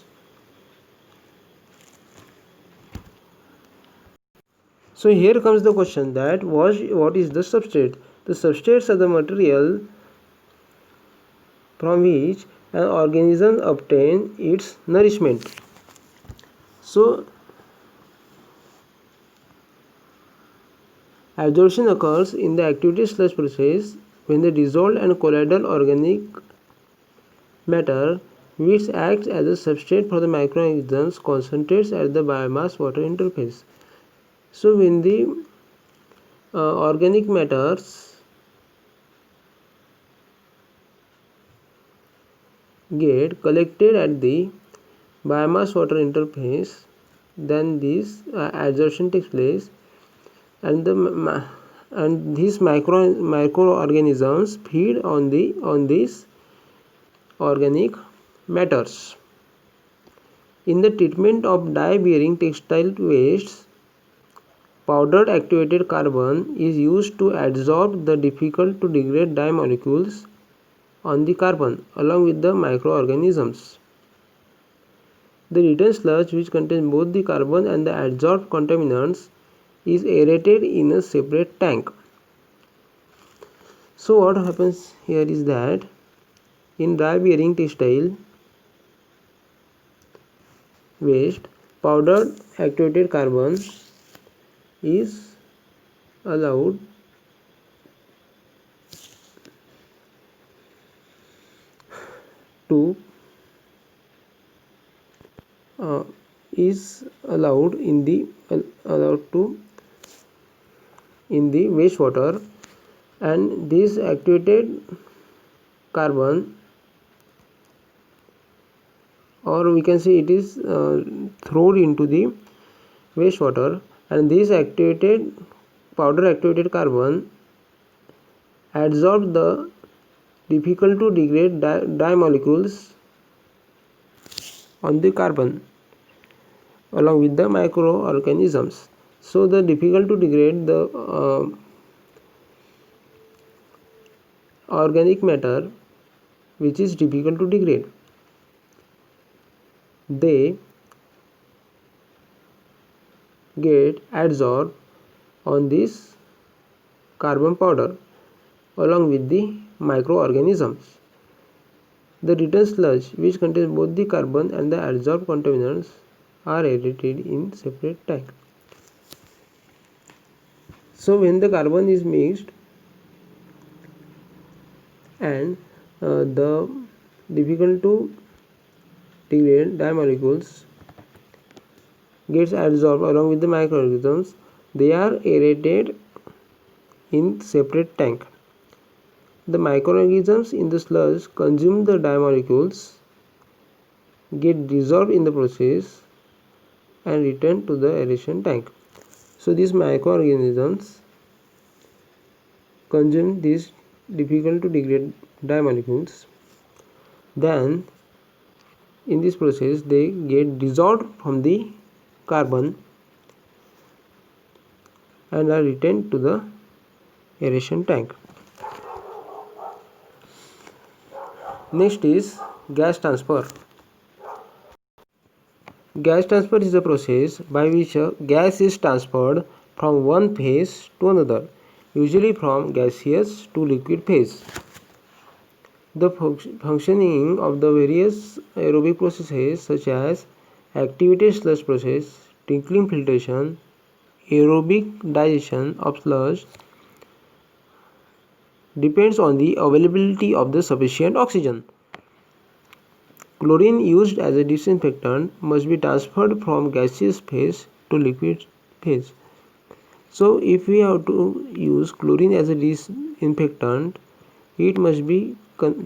So here comes the question that what is the substrate? The substrates are the material from which an organism obtains its nourishment. So adsorption occurs in the activated sludge process when the dissolved and colloidal organic matter, which acts as a substrate for the microorganisms, concentrates at the biomass water interface. So when the organic matters get collected at the biomass water interface, then this adsorption takes place, and these microorganisms feed on these organic matters. In the treatment of dye-bearing textile wastes, powdered activated carbon is used to adsorb the difficult to degrade dye molecules on the carbon along with the microorganisms. The return sludge, which contains both the carbon and the adsorbed contaminants, is aerated in a separate tank. So what happens here is that in dye-bearing textile waste, powdered activated carbon is allowed to in the wastewater, and this activated carbon, or we can say it is thrown into the wastewater, and this powder activated carbon adsorbs the difficult to degrade dye molecules on the carbon along with the microorganisms. So the difficult to degrade the organic matter which is difficult to degrade, they get adsorbed on this carbon powder along with the microorganisms. The return sludge, which contains both the carbon and the adsorbed contaminants, are aerated in separate tank. So when the carbon is mixed and the difficult to degrade dye molecules gets adsorbed along with the microorganisms, they are aerated in separate tank. The microorganisms in the sludge consume the dye molecules, get dissolved in the process, and return to the aeration tank. So these microorganisms consume these difficult to degrade dye molecules, then in this process they get dissolved from the carbon and are returned to the aeration tank. Next is gas transfer. Gas transfer is a process by which gas is transferred from one phase to another, usually from gaseous to liquid phase. The functioning of the various aerobic processes such as activated sludge process, trickling filtration, aerobic digestion of sludge, depends on the availability of the sufficient oxygen. Chlorine used as a disinfectant must be transferred from gaseous phase to liquid phase. So if we have to use chlorine as a disinfectant, it must be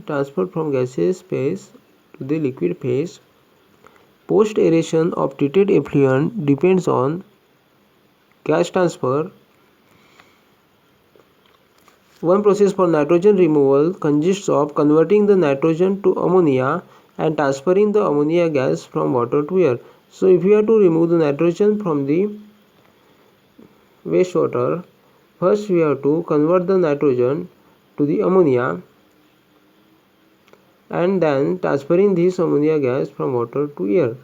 transferred from gaseous phase to the liquid phase. Post aeration of treated effluent depends on gas transfer. One process for nitrogen removal consists of converting the nitrogen to ammonia and transferring the ammonia gas from water to air. So if we have to remove the nitrogen from the wastewater, first we have to convert the nitrogen to the ammonia and then transferring this ammonia gas from water to air.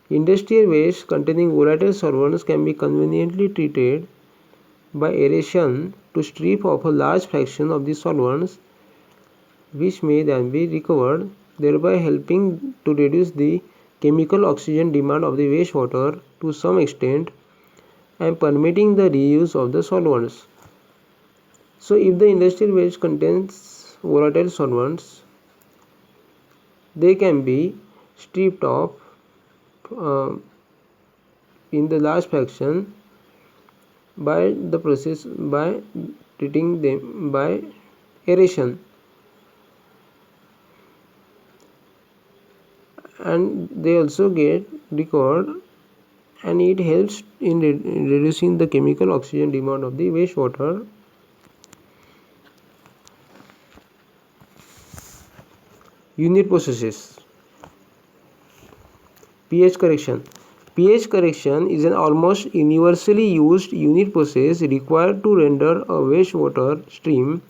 Industrial waste containing volatile solvents can be conveniently treated by aeration to strip off a large fraction of the solvents, which may then be recovered, thereby helping to reduce the chemical oxygen demand of the wastewater to some extent and permitting the reuse of the solvents. So if the industrial waste contains volatile solvents, they can be stripped off in the large fraction by the process by treating them by aeration, and they also get recovered, and it helps in reducing the chemical oxygen demand of the wastewater. Unit processes. pH correction. pH correction is an almost universally used unit process required to render a wastewater stream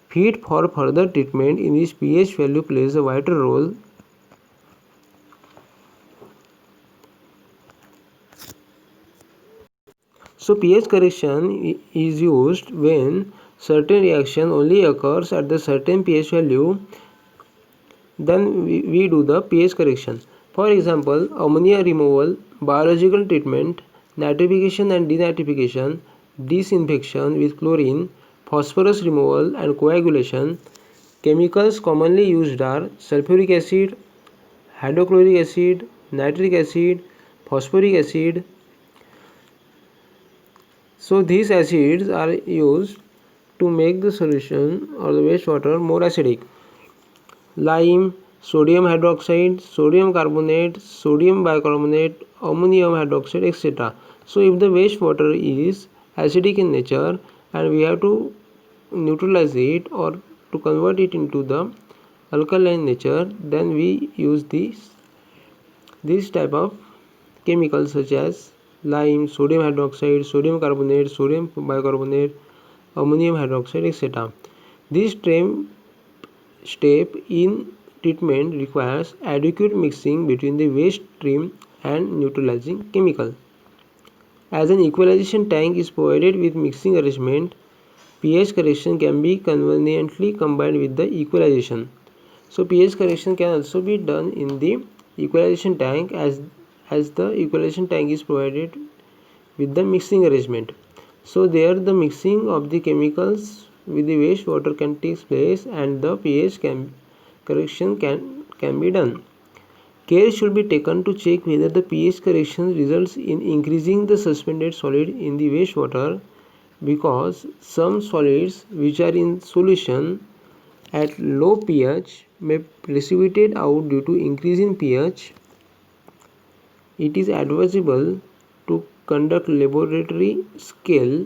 fit for further treatment, in which pH value plays a vital role. So pH correction is used when certain reaction only occurs at the certain pH value, then we do the pH correction. For example, ammonia removal, biological treatment, nitrification and denitrification, disinfection with chlorine, phosphorus removal and coagulation. Chemicals commonly used are sulfuric acid, hydrochloric acid, nitric acid, phosphoric acid. So these acids are used to make the solution or the wastewater more acidic. Lime, sodium hydroxide, sodium carbonate, sodium bicarbonate, ammonium hydroxide, etc. So if the wastewater is acidic in nature and we have to neutralize it or to convert it into the alkaline nature, then we use this type of chemicals such as lime, sodium hydroxide, sodium carbonate, sodium bicarbonate, ammonium hydroxide, etc. This step in treatment requires adequate mixing between the waste stream and neutralizing chemical. As an equalization tank is provided with mixing arrangement, pH correction can be conveniently combined with the equalization. So pH correction can also be done in the equalization tank as the equalization tank is provided with the mixing arrangement. So there the mixing of the chemicals with the wastewater can take place and the pH correction can be done. Care should be taken to check whether the pH correction results in increasing the suspended solid in the wastewater, because some solids which are in solution at low pH may precipitate out due to increase in pH. It is advisable to conduct laboratory scale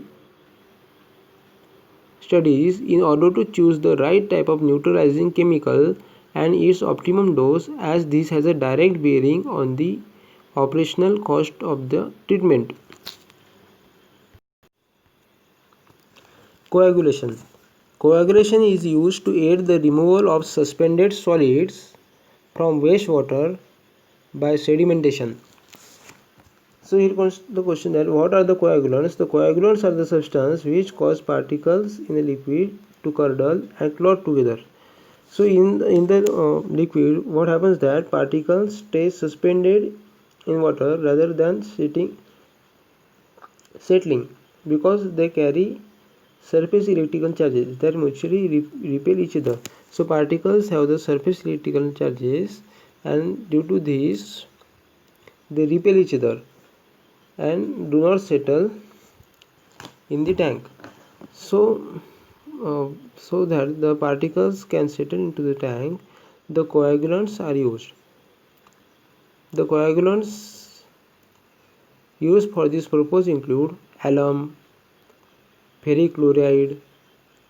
studies in order to choose the right type of neutralizing chemical and its optimum dose, as this has a direct bearing on the operational cost of the treatment. Coagulation. Coagulation is used to aid the removal of suspended solids from wastewater by sedimentation. So here comes the question that what are the coagulants? The coagulants are the substance which cause particles in a liquid to curdle and clot together. So in the liquid, what happens that particles stay suspended in water rather than settling, because they carry surface electrical charges that mutually repel each other. So particles have the surface electrical charges, and due to this they repel each other and do not settle in the tank. So so that the particles can settle into the tank, the coagulants are used. The coagulants used for this purpose include alum, ferric chloride,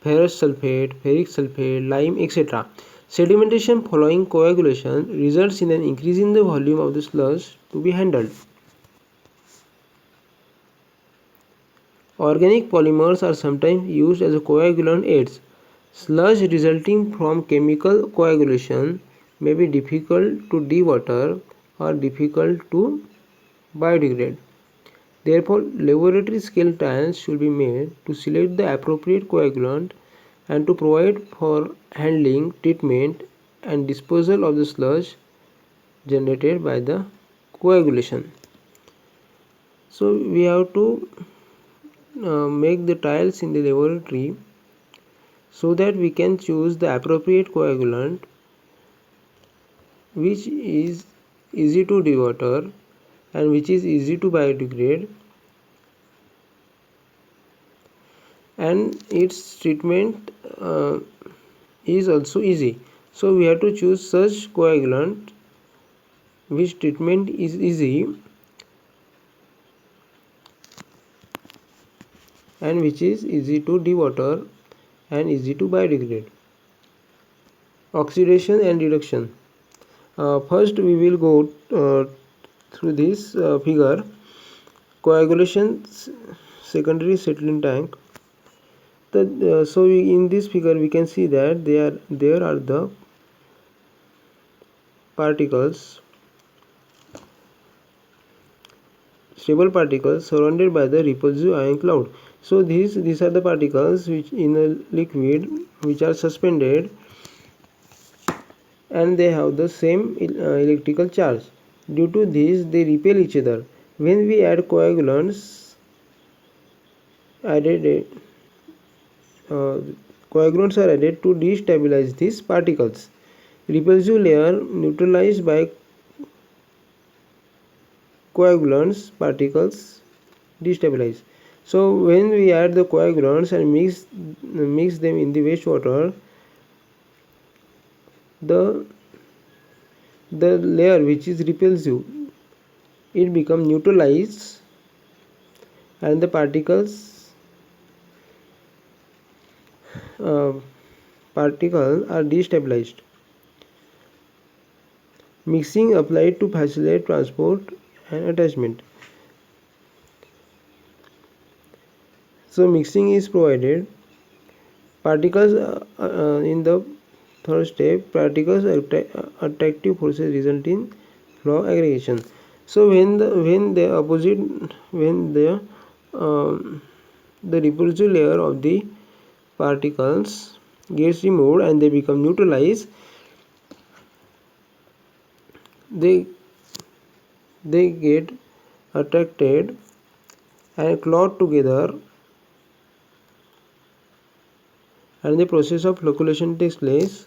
ferrous sulfate, ferric sulfate, lime, etc. Sedimentation following coagulation results in an increase in the volume of the sludge to be handled. Organic polymers are sometimes used as a coagulant aids. Sludge resulting from chemical coagulation may be difficult to dewater or difficult to biodegrade. Therefore, laboratory scale trials should be made to select the appropriate coagulant and to provide for handling, treatment, and disposal of the sludge generated by the coagulation. So we have to make the trials in the laboratory so that we can choose the appropriate coagulant which is easy to dewater and which is easy to biodegrade, and its treatment is also easy. So we have to choose such coagulant which treatment is easy and which is easy to dewater and easy to biodegrade. Oxidation and reduction. First we will go through this figure. Coagulation secondary settling tank. So in this figure we can see that there are the particles, stable particles surrounded by the repulsive ion cloud. So these are the particles which in a liquid which are suspended and they have the same electrical charge. Due to this they repel each other. When we add coagulants coagulants are added to destabilize these particles. Repulsive layer neutralized by coagulants, particles destabilize. So when we add the coagulants and mix them in the wastewater, the layer which is repulsive, it becomes neutralized and the particles are destabilized. Mixing applied to facilitate transport and attachment. So mixing is provided. Particles in the third step, particles attractive forces result in flow aggregation. So when the repulsive layer of the particles gets removed and they become neutralized, they get attracted and clot together, and the process of flocculation takes place,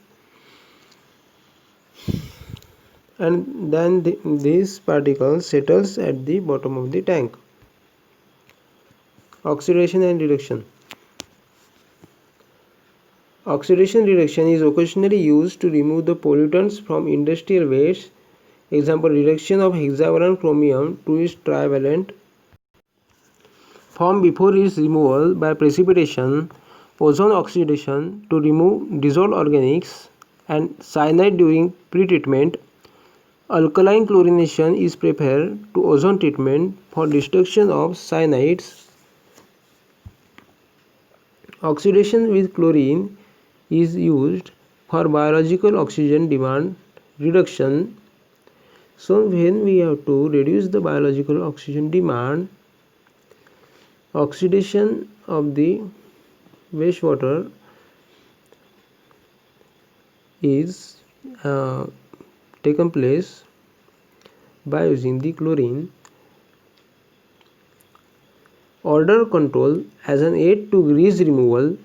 and then these particles settles at the bottom of the tank. Oxidation and reduction. Oxidation reduction is occasionally used to remove the pollutants from industrial waste. Example, reduction of hexavalent chromium to its trivalent form before its removal by precipitation, ozone oxidation to remove dissolved organics, and cyanide during pretreatment. Alkaline chlorination is preferred to ozone treatment for destruction of cyanides. Oxidation with chlorine is used for biological oxygen demand reduction. So when we have to reduce the biological oxygen demand, oxidation of the wastewater is taken place by using the chlorine. odor control as an aid to grease removal,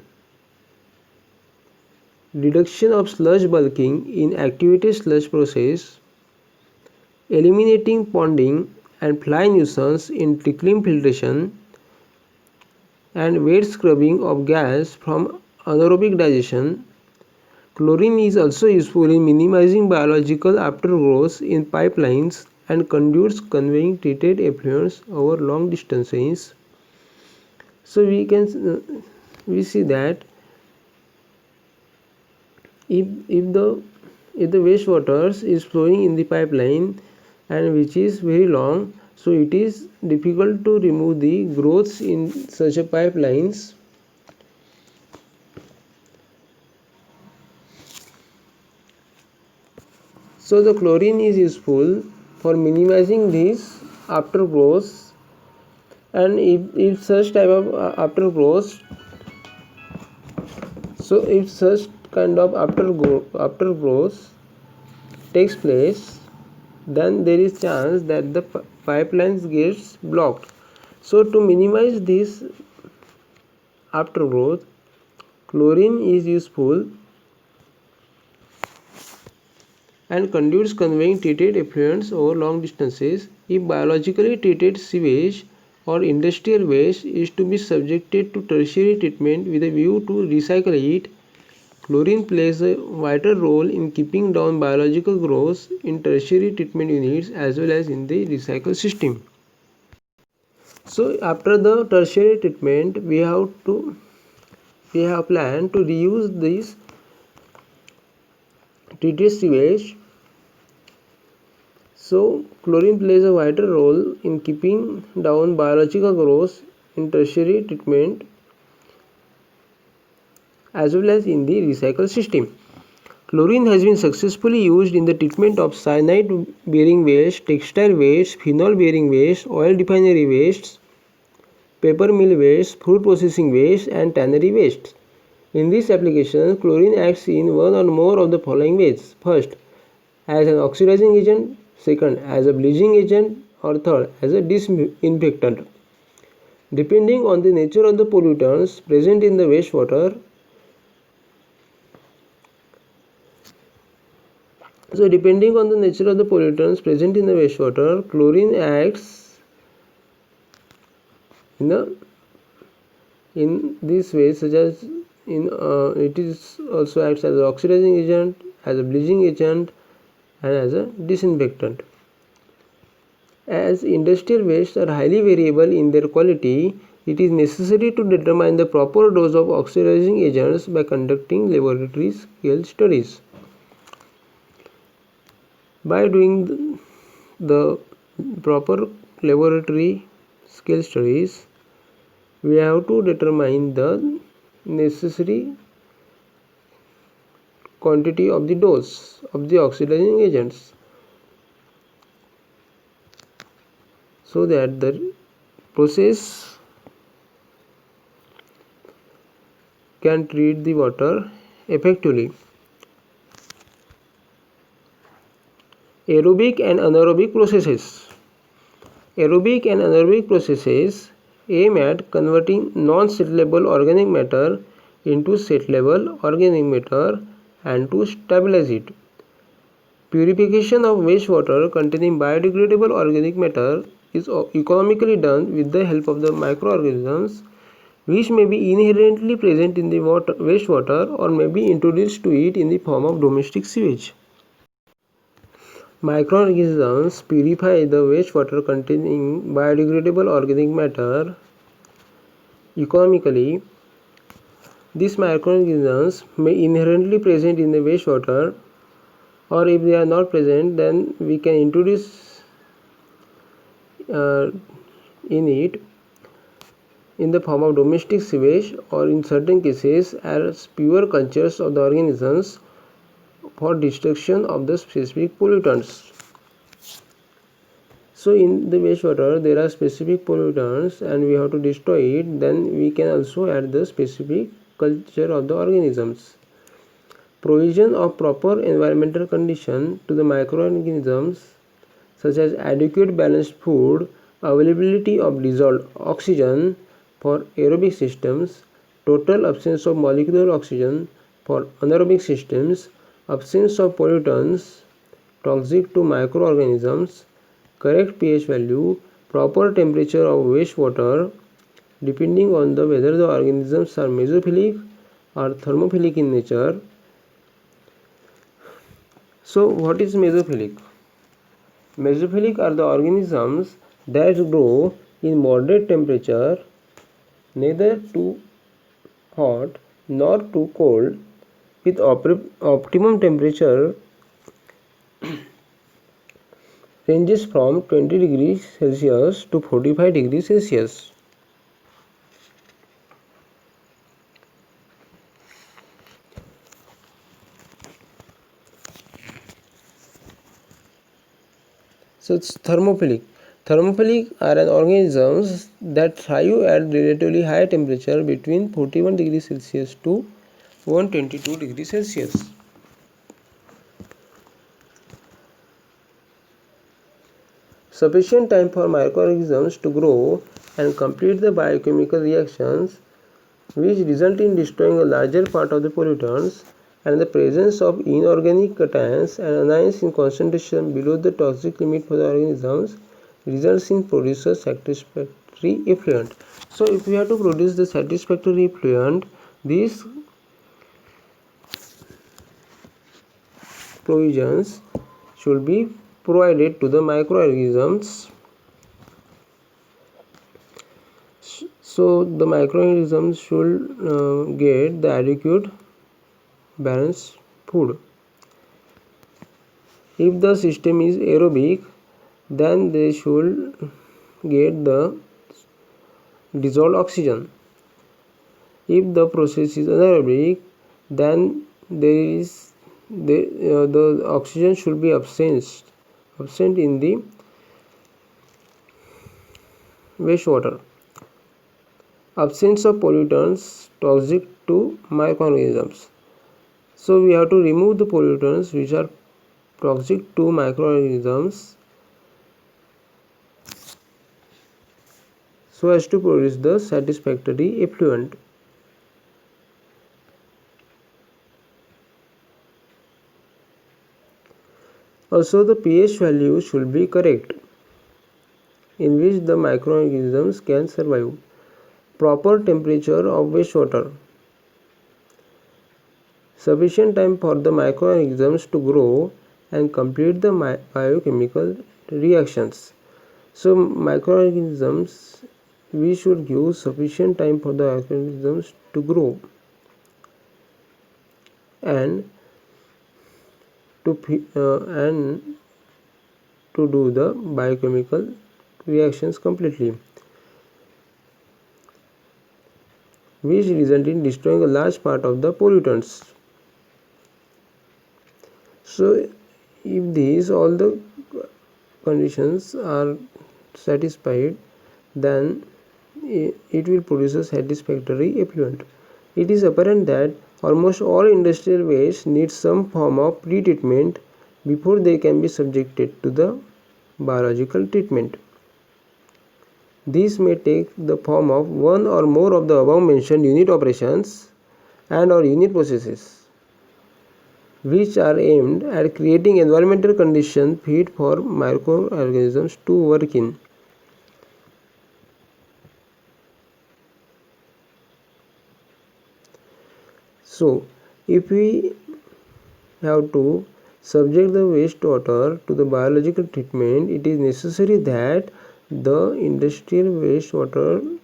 reduction of sludge bulking in activated sludge process, eliminating ponding and fly nuisance in trickling filtration, and wet scrubbing of gas from anaerobic digestion. Chlorine is also useful in minimizing biological aftergrowth in pipelines and conduits conveying treated effluents over long distances. So we see that if the wastewater is flowing in the pipeline and which is very long, so it is difficult to remove the growths in such a pipelines. So the chlorine is useful for minimizing these aftergrowths, and if such type of aftergrowths, so if such kind of aftergrowth takes place, then there is chance that the pipelines gets blocked. So to minimize this aftergrowth, chlorine is useful and conduits conveying treated effluents over long distances. If biologically treated sewage or industrial waste is to be subjected to tertiary treatment with a view to recycle it, chlorine plays a vital role in keeping down biological growth in tertiary treatment units as well as in the recycle system. So after the tertiary treatment, we have planned to reuse this treated sewage. So chlorine plays a vital role in keeping down biological growth in tertiary treatment as well as in the recycle system. Chlorine has been successfully used in the treatment of cyanide bearing waste, textile waste, phenol bearing waste, oil refinery wastes, paper mill waste, food processing waste, and tannery waste. In this application, chlorine acts in one or more of the following ways. First, as an oxidizing agent, second, as a bleaching agent, or third, as a disinfectant. Depending on the nature of the pollutants present in the wastewater, chlorine acts in this way, such as it is also acts as an oxidizing agent, as a bleaching agent, and as a disinfectant. As industrial wastes are highly variable in their quality, it is necessary to determine the proper dose of oxidizing agents by conducting laboratory scale studies. By doing the proper laboratory scale studies, we have to determine the necessary quantity of the dose of the oxidizing agents, so that the process can treat the water effectively. Aerobic and anaerobic processes. Aerobic and anaerobic processes aim at converting non-settleable organic matter into settleable organic matter and to stabilize it. Purification of wastewater containing biodegradable organic matter is economically done with the help of the microorganisms which may be inherently present in the wastewater or may be introduced to it in the form of domestic sewage. Microorganisms purify the wastewater containing biodegradable organic matter economically. These microorganisms may inherently present in the wastewater, or if they are not present, then we can introduce in it in the form of domestic sewage, or in certain cases as pure cultures of the organisms for destruction of the specific pollutants. So in the wastewater there are specific pollutants and we have to destroy it, then we can also add the specific culture of the organisms. Provision of proper environmental condition to the microorganisms such as adequate balanced food, availability of dissolved oxygen, for aerobic systems, total absence of molecular oxygen for anaerobic systems, absence of pollutants toxic to microorganisms, correct pH value, proper temperature of wastewater, depending on the whether the organisms are mesophilic or thermophilic in nature. So what is mesophilic? Mesophilic are the organisms that grow in moderate temperature, neither too hot nor too cold, with optimum temperature ranges from 20 degrees Celsius to 45 degrees Celsius. So it's thermophilic. Thermophilic are organisms that thrive at relatively high temperature between 41 degrees Celsius to 122 degrees Celsius. Sufficient time for microorganisms to grow and complete the biochemical reactions which result in destroying a larger part of the pollutants, and the presence of inorganic cations and anions in concentration below the toxic limit for the organisms results in produces satisfactory effluent. So if we have to produce the satisfactory effluent, these provisions should be provided to the microorganisms. So the microorganisms should get the adequate balanced food. If the system is aerobic, then they should get the dissolved oxygen. If the process is anaerobic, then the oxygen should be absent in the wastewater. Absence of pollutants toxic to microorganisms. So we have to remove the pollutants which are toxic to microorganisms so as to produce the satisfactory effluent. Also, the pH value should be correct in which the microorganisms can survive. Proper temperature of wastewater. Sufficient time for the microorganisms to grow and complete the biochemical reactions. So microorganisms, we should give sufficient time for the organisms to grow and to do the biochemical reactions completely, which result in destroying a large part of the pollutants. So if these all the conditions are satisfied, then it will produce a satisfactory effluent. It is apparent that almost all industrial waste needs some form of pre-treatment before they can be subjected to the biological treatment. This may take the form of one or more of the above mentioned unit operations and or unit processes, which are aimed at creating environmental conditions fit for microorganisms to work in. So, if we have to subject the wastewater to the biological treatment, it is necessary that the industrial wastewater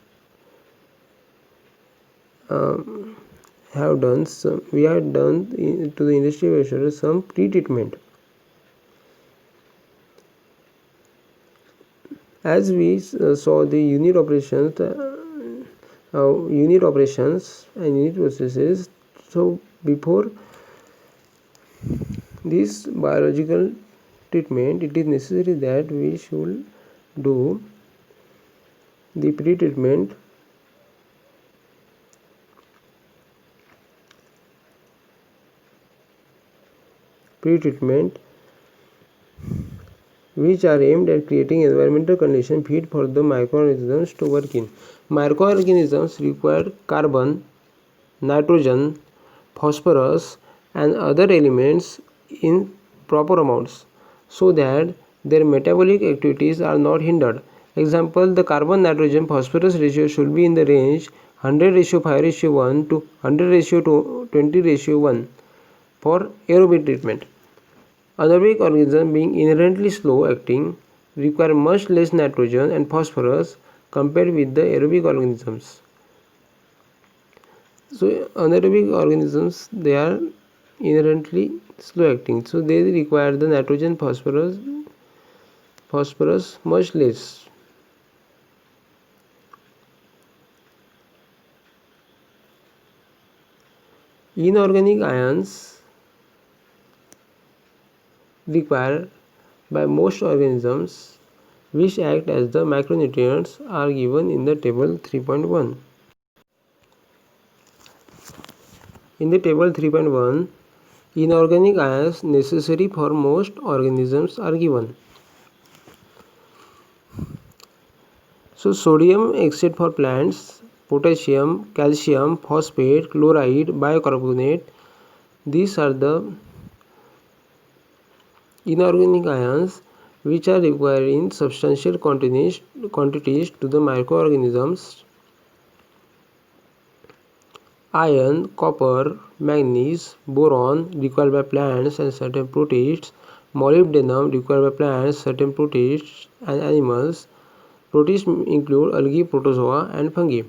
we have done to the industrial wastewater some pre-treatment. As we saw the unit operations and unit processes, so before this biological treatment, it is necessary that we should do the pre-treatment which are aimed at creating environmental conditions fit for the microorganisms to work in. Microorganisms require carbon, nitrogen, phosphorus and other elements in proper amounts so that their metabolic activities are not hindered. Example, the carbon nitrogen phosphorus ratio should be in the range 100:5:1 to 100:20:1 for aerobic treatment. Anaerobic organisms, being inherently slow acting, require much less nitrogen and phosphorus compared with the aerobic organisms. So anaerobic organisms, they are inherently slow acting, so they require the nitrogen phosphorus much less. Inorganic ions required by most organisms which act as the micronutrients are given in the table 3.1. In the table 3.1, inorganic ions necessary for most organisms are given. So sodium oxide for plants, potassium, calcium, phosphate, chloride, bicarbonate, these are the inorganic ions which are required in substantial quantities to the microorganisms. Iron, copper, manganese, boron required by plants and certain protists, molybdenum required by plants, certain protists and animals. Protists include algae, protozoa and fungi.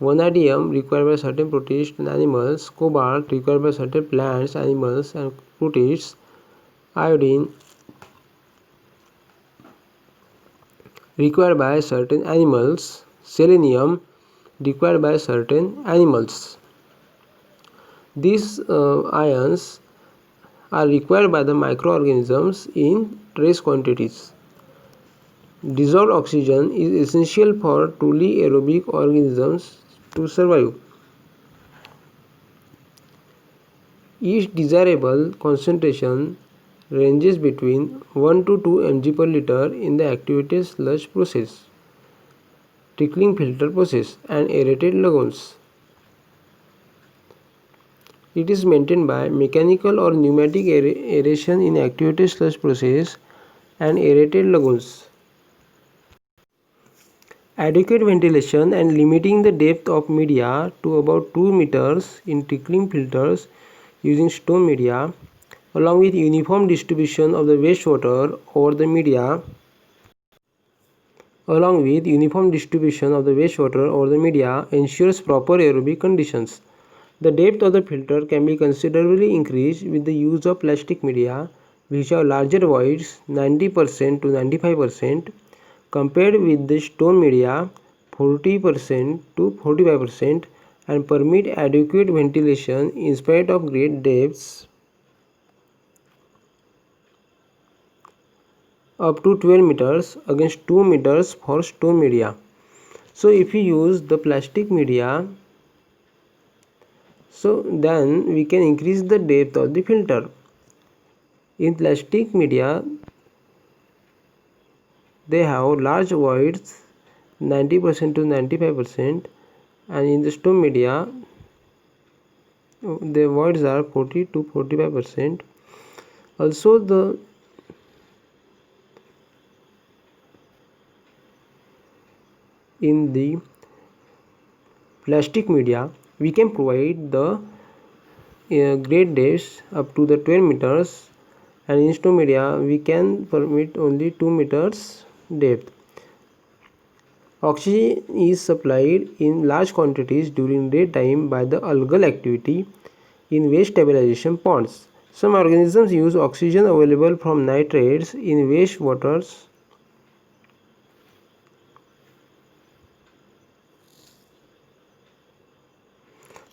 Vanadium required by certain protists and animals. Cobalt required by certain plants, animals and protists. Iodine required by certain animals. Selenium required by certain animals. These ions are required by the microorganisms in trace quantities. Dissolved oxygen is essential for truly aerobic organisms to survive. Each desirable concentration ranges between 1 to 2 mg per liter in the activated sludge process, trickling filter process and aerated lagoons. It is maintained by mechanical or pneumatic aeration in activated sludge process and aerated lagoons. Adequate ventilation and limiting the depth of media to about 2 meters in trickling filters using stone media, along with uniform distribution of the wastewater over the media, ensures proper aerobic conditions. The depth of the filter can be considerably increased with the use of plastic media which have larger voids 90% to 95% compared with the stone media 40% to 45% and permit adequate ventilation in spite of great depths up to 12 meters against 2 meters for stone media. So if we use the plastic media, so then we can increase the depth of the filter. In plastic media, they have large voids 90% to 95%, and in the stone media the voids are 40 to 45%. Also in the plastic media we can provide the great depths up to the 12 meters, and in stone media we can permit only 2 meters depth. Oxygen is supplied in large quantities during daytime by the algal activity in waste stabilization ponds. Some organisms use oxygen available from nitrates in waste waters.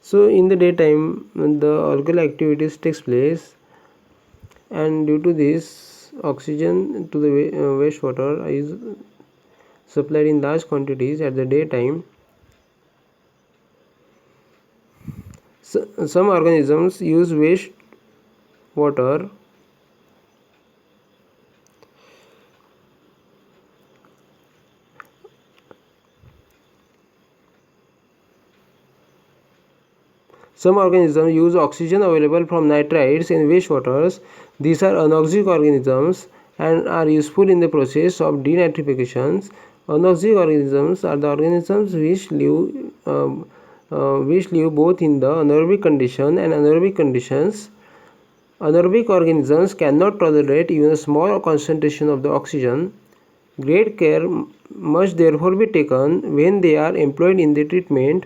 So in the daytime the algal activities takes place, and due to this oxygen to the wastewater is supplied in large quantities at the daytime. Some organisms use waste water Some organisms use oxygen available from nitrites in wastewaters. These are anoxic organisms and are useful in the process of denitrification. Anoxic organisms are the organisms which live both in the anaerobic condition and anaerobic conditions. Anaerobic organisms cannot tolerate even a small concentration of the oxygen. Great care must therefore be taken when they are employed in the treatment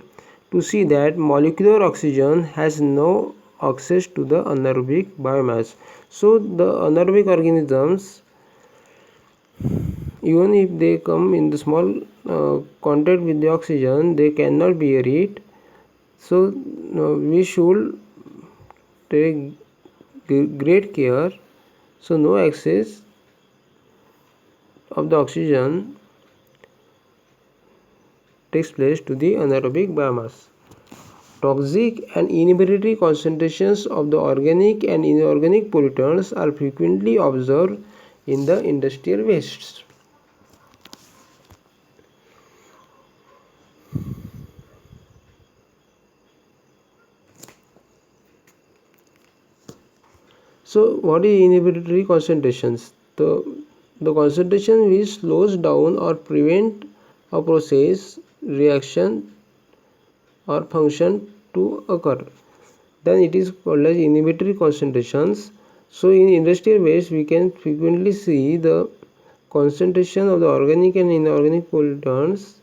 to see that molecular oxygen has no access to the anaerobic biomass. So the anaerobic organisms, even if they come in the small contact with the oxygen, they cannot bear it. So we should take great care so no excess of the oxygen takes place to the anaerobic biomass. Toxic and inhibitory concentrations of the organic and inorganic pollutants are frequently observed in the industrial wastes. So what is inhibitory concentrations? The concentration which slows down or prevent a process, reaction or function to occur, then it is called as inhibitory concentrations. So in industrial waste we can frequently see the concentration of the organic and inorganic pollutants,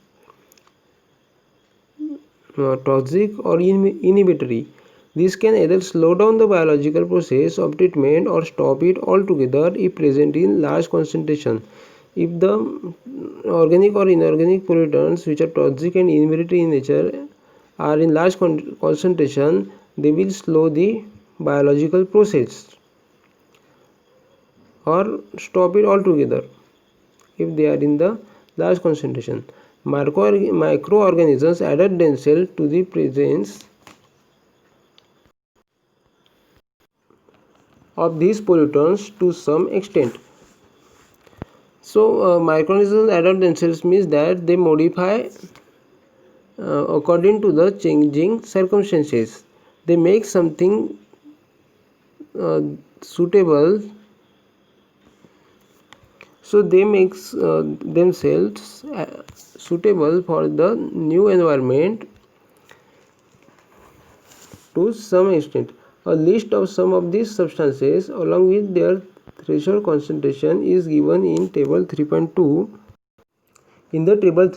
toxic or inhibitory. This can either slow down the biological process of treatment or stop it altogether if present in large concentration. If the organic or inorganic pollutants which are toxic and inhibitory in nature are in large concentration, they will slow the biological process or stop it altogether if they are in the large concentration. Microorganisms adapt themselves to the presence of these pollutants to some extent. So microorganisms adapt themselves means that they modify according to the changing circumstances. They make something suitable, so they make themselves suitable for the new environment to some extent. A list of some of these substances along with their threshold concentration is given in table 3.2. In the table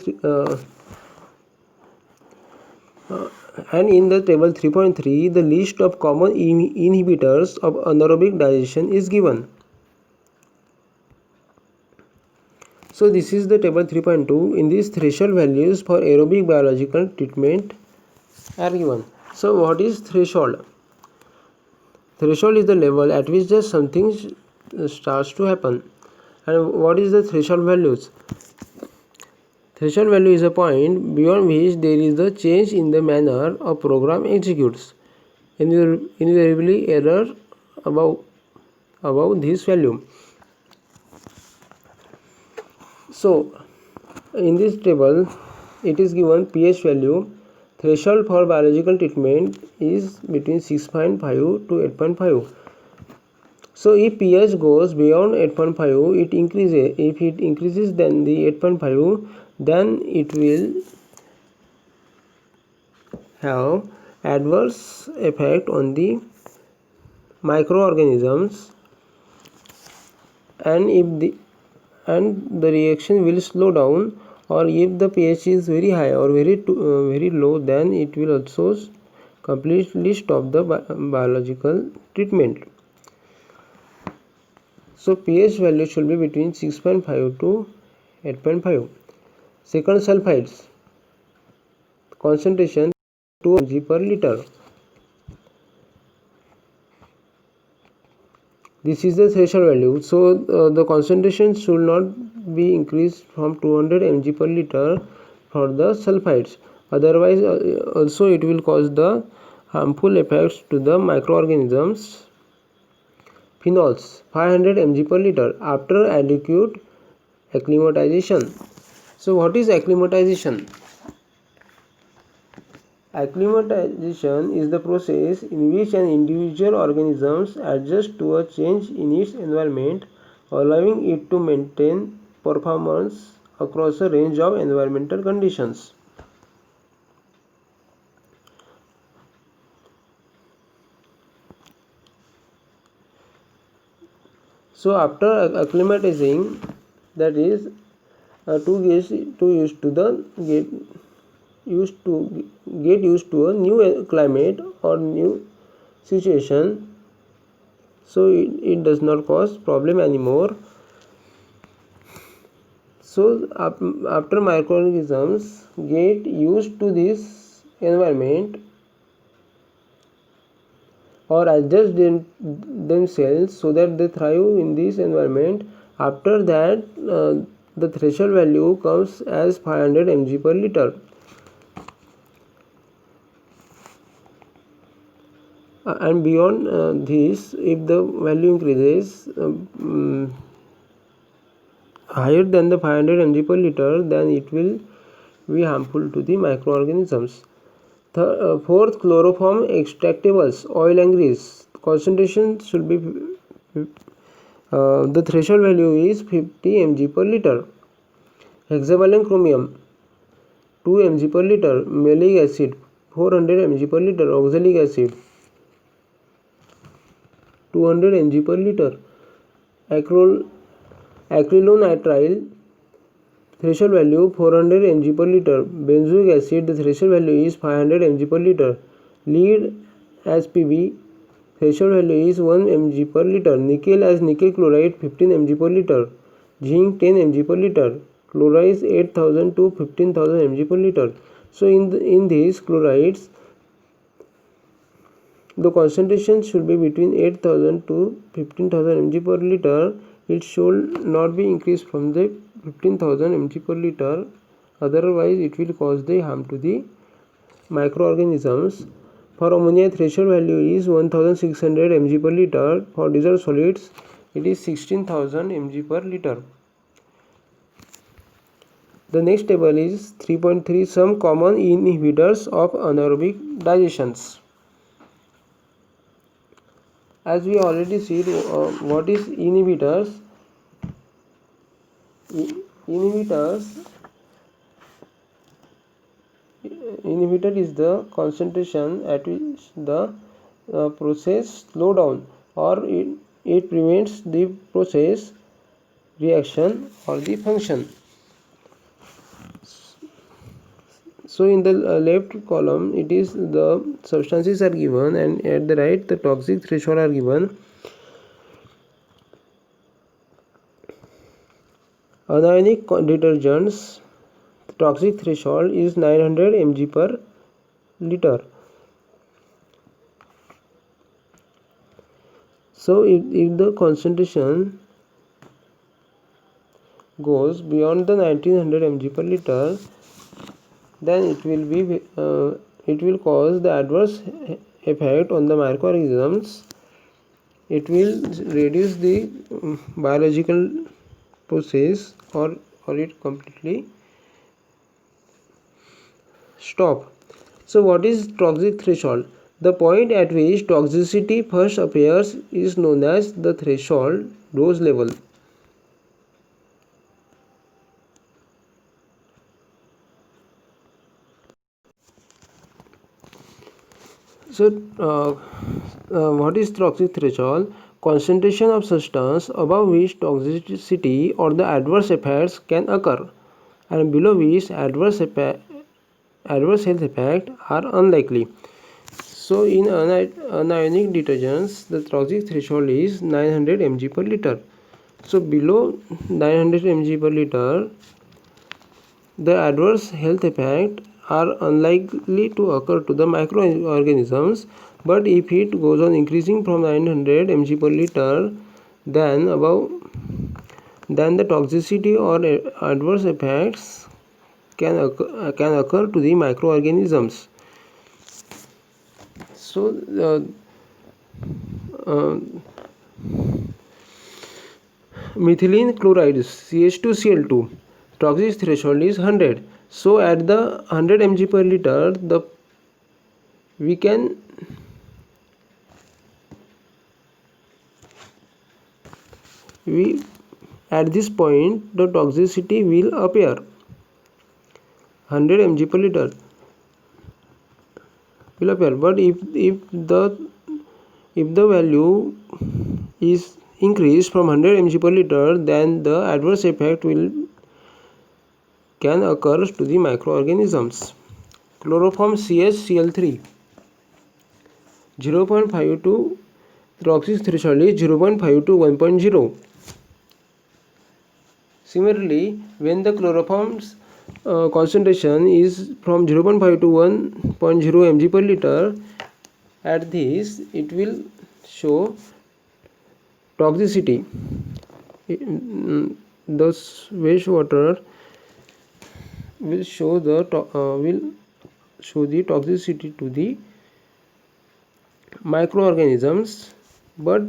and in the table 3.3, the list of common inhibitors of anaerobic digestion is given. So this is the table 3.2. In these threshold values for aerobic biological treatment are given. So what is threshold? Threshold is the level at which just something starts to happen. And what is the threshold values? Threshold value is a point beyond which there is a change in the manner a program executes. Invariably error above this value. So in this table it is given pH value. Threshold for biological treatment is between 6.5 to 8.5. So if pH goes beyond 8.5, it increases. If it increases than the 8.5, then it will have adverse effect on the microorganisms, and the reaction will slow down. Or if the pH is very high or very low, then it will also completely stop the biological treatment. So pH value should be between 6.5 to 8.5. Second, sulfides concentration 2 mg per liter. This is the threshold value. So the concentration should not be increased from 200 mg per liter for the sulfides. Otherwise also it will cause the harmful effects to the microorganisms. Phenols 500 mg per liter after adequate acclimatization. So what is acclimatization? Acclimatization is the process in which an individual organism adjusts to a change in its environment, allowing it to maintain performance across a range of environmental conditions. So after acclimatizing, that is get used to a new climate or new situation, so it does not cause problem anymore. So after microorganisms get used to this environment or adjust themselves so that they thrive in this environment, after that the threshold value comes as 500 mg per liter. And beyond this, if the value increases higher than the 500 mg per liter, then it will be harmful to the microorganisms. Fourth, chloroform extractables, oil and grease. Concentration should be the threshold value is 50 mg per liter. Hexavalent chromium 2 mg per liter. Malic acid 400 mg per liter. Oxalic acid 200 mg per liter. Acrylonitrile threshold value 400 mg per liter. Benzoic acid, the threshold value is 500 mg per liter. Lead as Pb, threshold value is 1 mg per liter. Nickel as nickel chloride 15 mg per liter. Zinc 10 mg per liter. Chlorides 8000 to 15000 mg per liter. So in these chlorides, the concentration should be between 8000 to 15000 mg per liter. It should not be increased from the 15,000 mg per liter, otherwise it will cause the harm to the microorganisms. For ammonia, threshold value is 1600 mg per liter. For dissolved solids, it is 16,000 mg per liter. The next table is 3.3, some common inhibitors of anaerobic digestions. As we already see, what is inhibitors? Inhibitor is the concentration at which the process slow down, or it prevents the process, reaction, or the function. So in the left column, it is the substances are given, and at the right the toxic threshold are given. Anionic detergents, toxic threshold is 900 mg per liter. So if the concentration goes beyond the 1900 mg per liter, then it will cause the adverse effect on the microorganisms. It will reduce the biological process, or it completely stop. So what is toxic threshold? The point at which toxicity first appears is known as the threshold dose level. So what is toxic threshold? Concentration of substance above which toxicity or the adverse effects can occur, and below which adverse health effects are unlikely. So in anionic detergents, the toxic threshold is 900 mg per liter. So below 900 mg per liter, the adverse health effects are unlikely to occur to the microorganisms, but if it goes on increasing from 900 mg per liter, then the toxicity or adverse effects can occur to the microorganisms. So methylene chloride CH2Cl2 toxic threshold is 100. So at the 100 mg per liter, the we can at this point the toxicity will appear 100 mg per liter will appear. But if the value is increased from 100 mg per liter, then the adverse effect can occur to the microorganisms. Chloroform CHCl3 0.52, toxic threshold is 0.5 to 1.0. Similarly, when the chloroform's concentration is from 0.5 to 1.0 mg per liter, at this it will show toxicity. The wastewater will show the toxicity to the microorganisms, but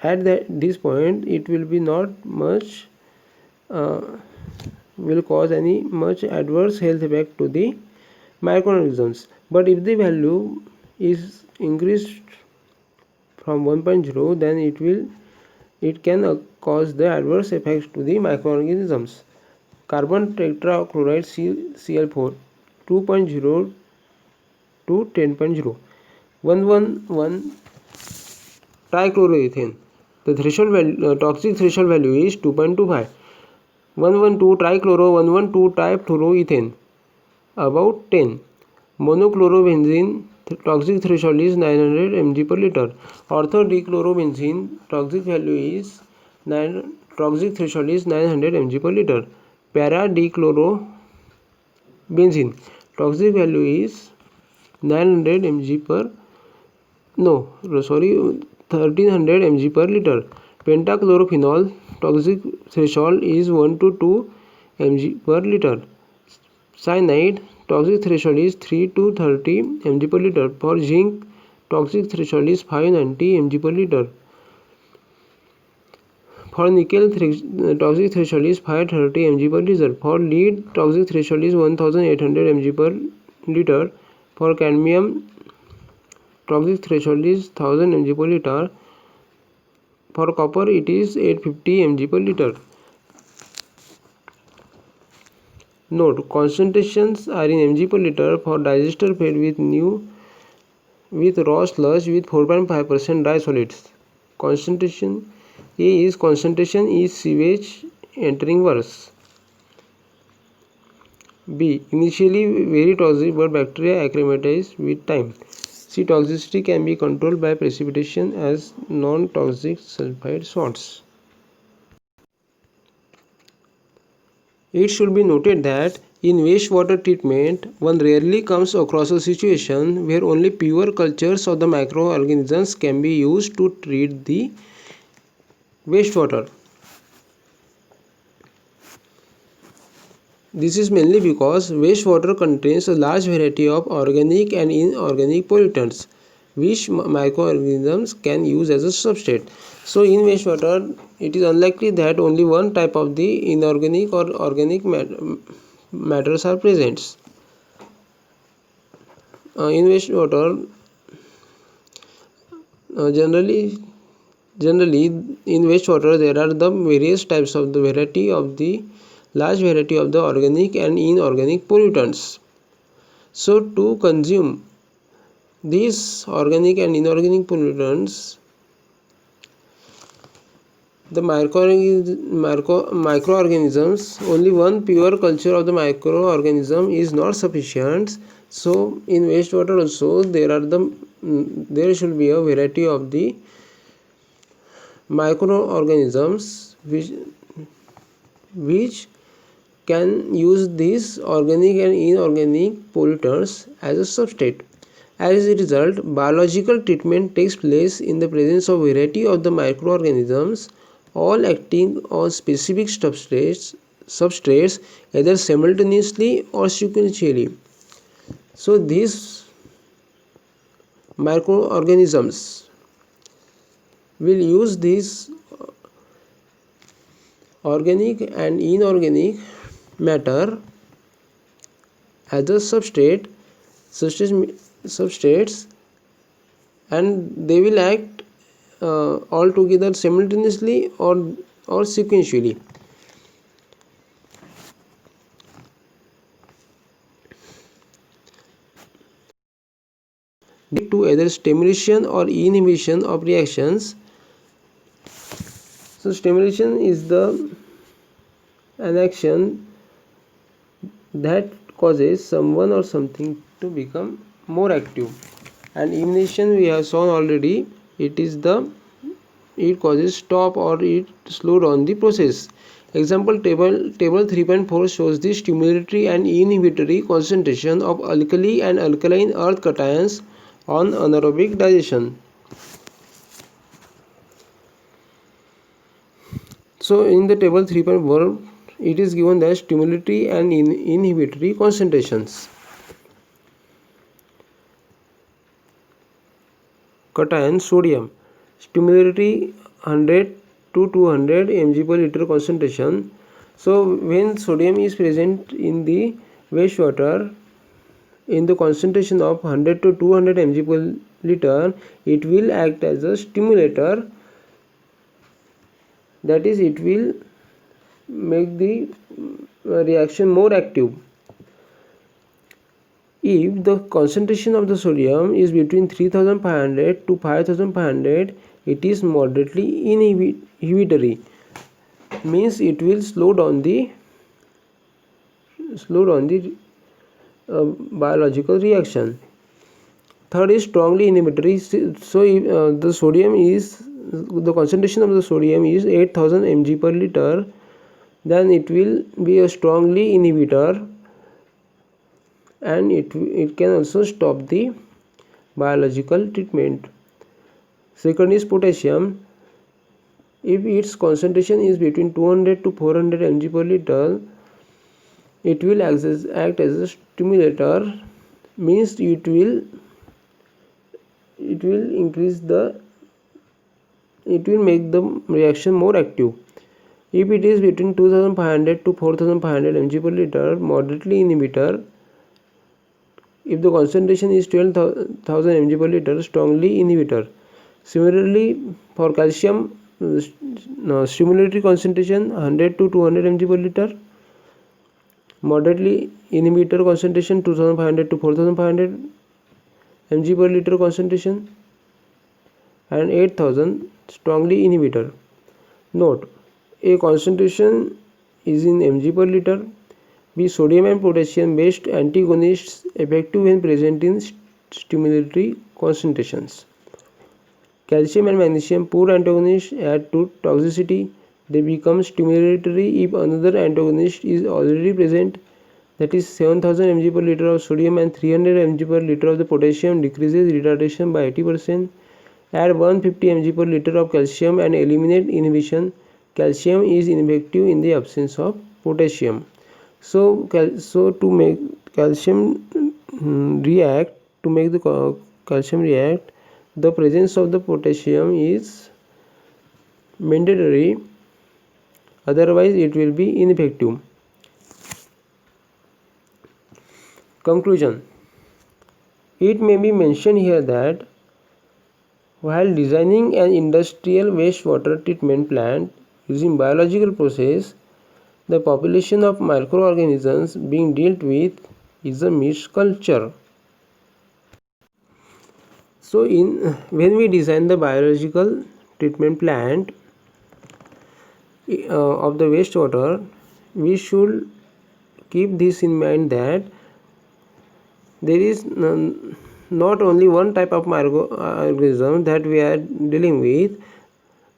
at this point it will be not much will cause any much adverse health effect to the microorganisms. But if the value is increased from 1.0, then it can cause the adverse effects to the microorganisms. Carbon tetrachloride Cl4 2.0 to 10.0. 111 trichloroethane. The threshold value, toxic threshold value is 2.25. 112 trichloro 112 trifluoroethane about 10. Monochlorobenzene toxic threshold is 900 mg per liter. Orthodichlorobenzene toxic threshold is 900 mg per liter. Para-dichlorobenzene toxic value is 900 mg per 1300 mg per liter. Pentachlorophenol toxic threshold is 1 to 2 mg per liter. Cyanide toxic threshold is 3 to 30 mg per liter. For zinc, toxic threshold is 590 mg per liter. For nickel, toxic threshold is 530 mg per liter. For lead, toxic threshold is 1800 mg per liter. For cadmium, toxic threshold is 1000 mg per liter. For copper, it is 850 mg per liter. Note: concentrations are in mg per liter for digester fed with raw sludge with 4.5% dry solids. Concentration is sewage entering worse. B. Initially very toxic, but bacteria acclimatize with time. C. Toxicity can be controlled by precipitation as non-toxic sulfide salts. It should be noted that in wastewater treatment, one rarely comes across a situation where only pure cultures of the microorganisms can be used to treat the wastewater. This is mainly because wastewater contains a large variety of organic and inorganic pollutants, which microorganisms can use as a substrate. So in wastewater, it is unlikely that only one type of the inorganic or organic matters are present. In wastewater, generally in wastewater there are the various types of the large variety of the organic and inorganic pollutants. So to consume these organic and inorganic pollutants, the microorganisms, only one pure culture of the microorganism is not sufficient. So in wastewater also there should be a variety of the microorganisms which can use these organic and inorganic pollutants as a substrate. As a result, biological treatment takes place in the presence of a variety of the microorganisms, all acting on specific substrates either simultaneously or sequentially. So these microorganisms will use these organic and inorganic matter as a substrate substrates, and they will act all together simultaneously or sequentially. To either stimulation or inhibition of reactions. So stimulation is an action that causes someone or something to become more active, and inhibition we have shown already, it causes stop or it slow down the process. Example, table 3.4 shows the stimulatory and inhibitory concentration of alkali and alkaline earth cations on anaerobic digestion. So in the table 3.4 it is given that stimulatory and inhibitory concentrations. Cation sodium, stimulatory 100 to 200 mg per liter concentration. So when sodium is present in the wastewater in the concentration of 100 to 200 mg per liter, it will act as a stimulator, that is, it will make the reaction more active. If the concentration of the sodium is between 3500 to 5500, it is moderately inhibitory, means it will slow down the biological reaction. Third is strongly inhibitory. So if the concentration of the sodium is 8000 mg per liter, then it will be a strongly inhibitor, and it can also stop the biological treatment. Second is potassium. If its concentration is between 200 to 400 mg per liter, it will act as a stimulator, means it will make the reaction more active. If it is between 2500 to 4500 mg per liter, moderately inhibitor. If the concentration is 12,000 mg per liter, strongly inhibitor. Similarly, for calcium, stimulatory concentration 100 to 200 mg per liter, moderately inhibitor concentration 2500 to 4500 mg per liter concentration, and 8000 strongly inhibitor. Note, A concentration is in mg per liter. B, sodium and potassium based antagonists effective when present in stimulatory concentrations. Calcium and magnesium poor antagonists add to toxicity. They become stimulatory if another antagonist is already present, that is 7000 mg per liter of sodium and 300 mg per liter of the potassium decreases retardation by 80%. Add 150 mg per liter of calcium and eliminate inhibition. Calcium is ineffective in the absence of potassium. So to make calcium react, the presence of the potassium is mandatory, otherwise it will be ineffective. Conclusion. It may be mentioned here that while designing an industrial wastewater treatment plant using biological process, the population of microorganisms being dealt with is a misculture. So when we design the biological treatment plant of the wastewater, we should keep this in mind, that there is not only one type of microorganism that we are dealing with.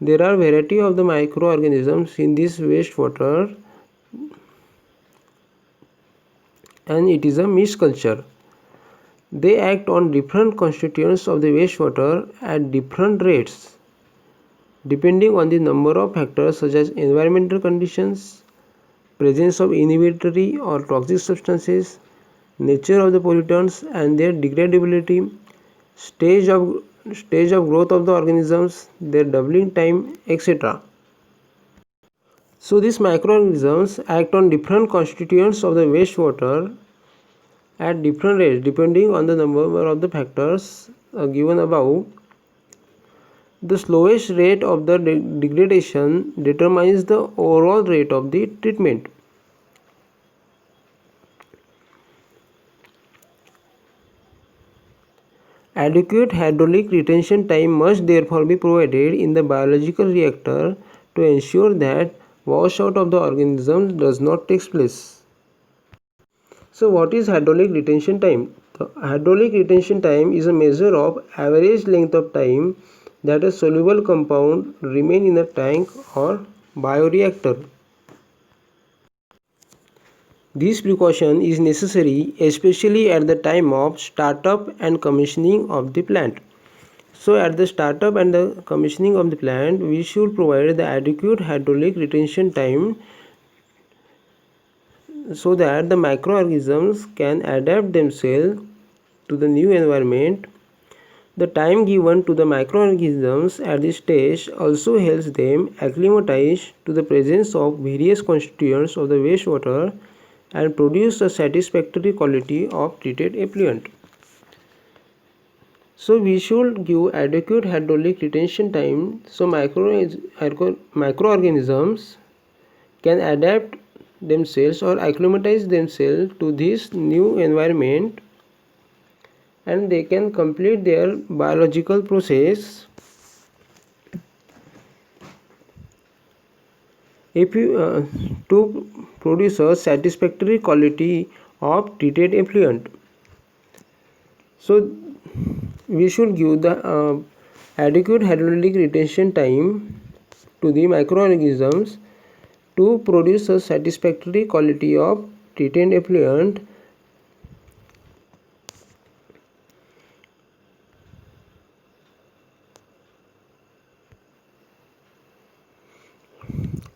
There are variety of the microorganisms in this wastewater, and it is a misculture. They act on different constituents of the wastewater at different rates, depending on the number of factors such as environmental conditions, presence of inhibitory or toxic substances, nature of the pollutants and their degradability, stage of growth of the organisms, their doubling time, etc. So these microorganisms act on different constituents of the wastewater at different rates depending on the number of the factors given above. The slowest rate of the degradation determines the overall rate of the treatment. Adequate hydraulic retention time must therefore be provided in the biological reactor to ensure that washout of the organism does not take place. So what is hydraulic retention time? The hydraulic retention time is a measure of average length of time that a soluble compound remain in a tank or bioreactor. This precaution is necessary especially at the time of startup and commissioning of the plant. So at the startup and the commissioning of the plant, we should provide the adequate hydraulic retention time so that the microorganisms can adapt themselves to the new environment. The time given to the microorganisms at this stage also helps them acclimatize to the presence of various constituents of the wastewater and produce a satisfactory quality of treated effluent. So we should give adequate hydraulic retention time so microorganisms can adapt themselves or acclimatize themselves to this new environment and they can complete their biological process. If you to produce a satisfactory quality of treated effluent. So we should give the adequate hydraulic retention time to the microorganisms to produce a satisfactory quality of treated effluent.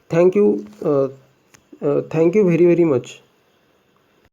Thank you very much.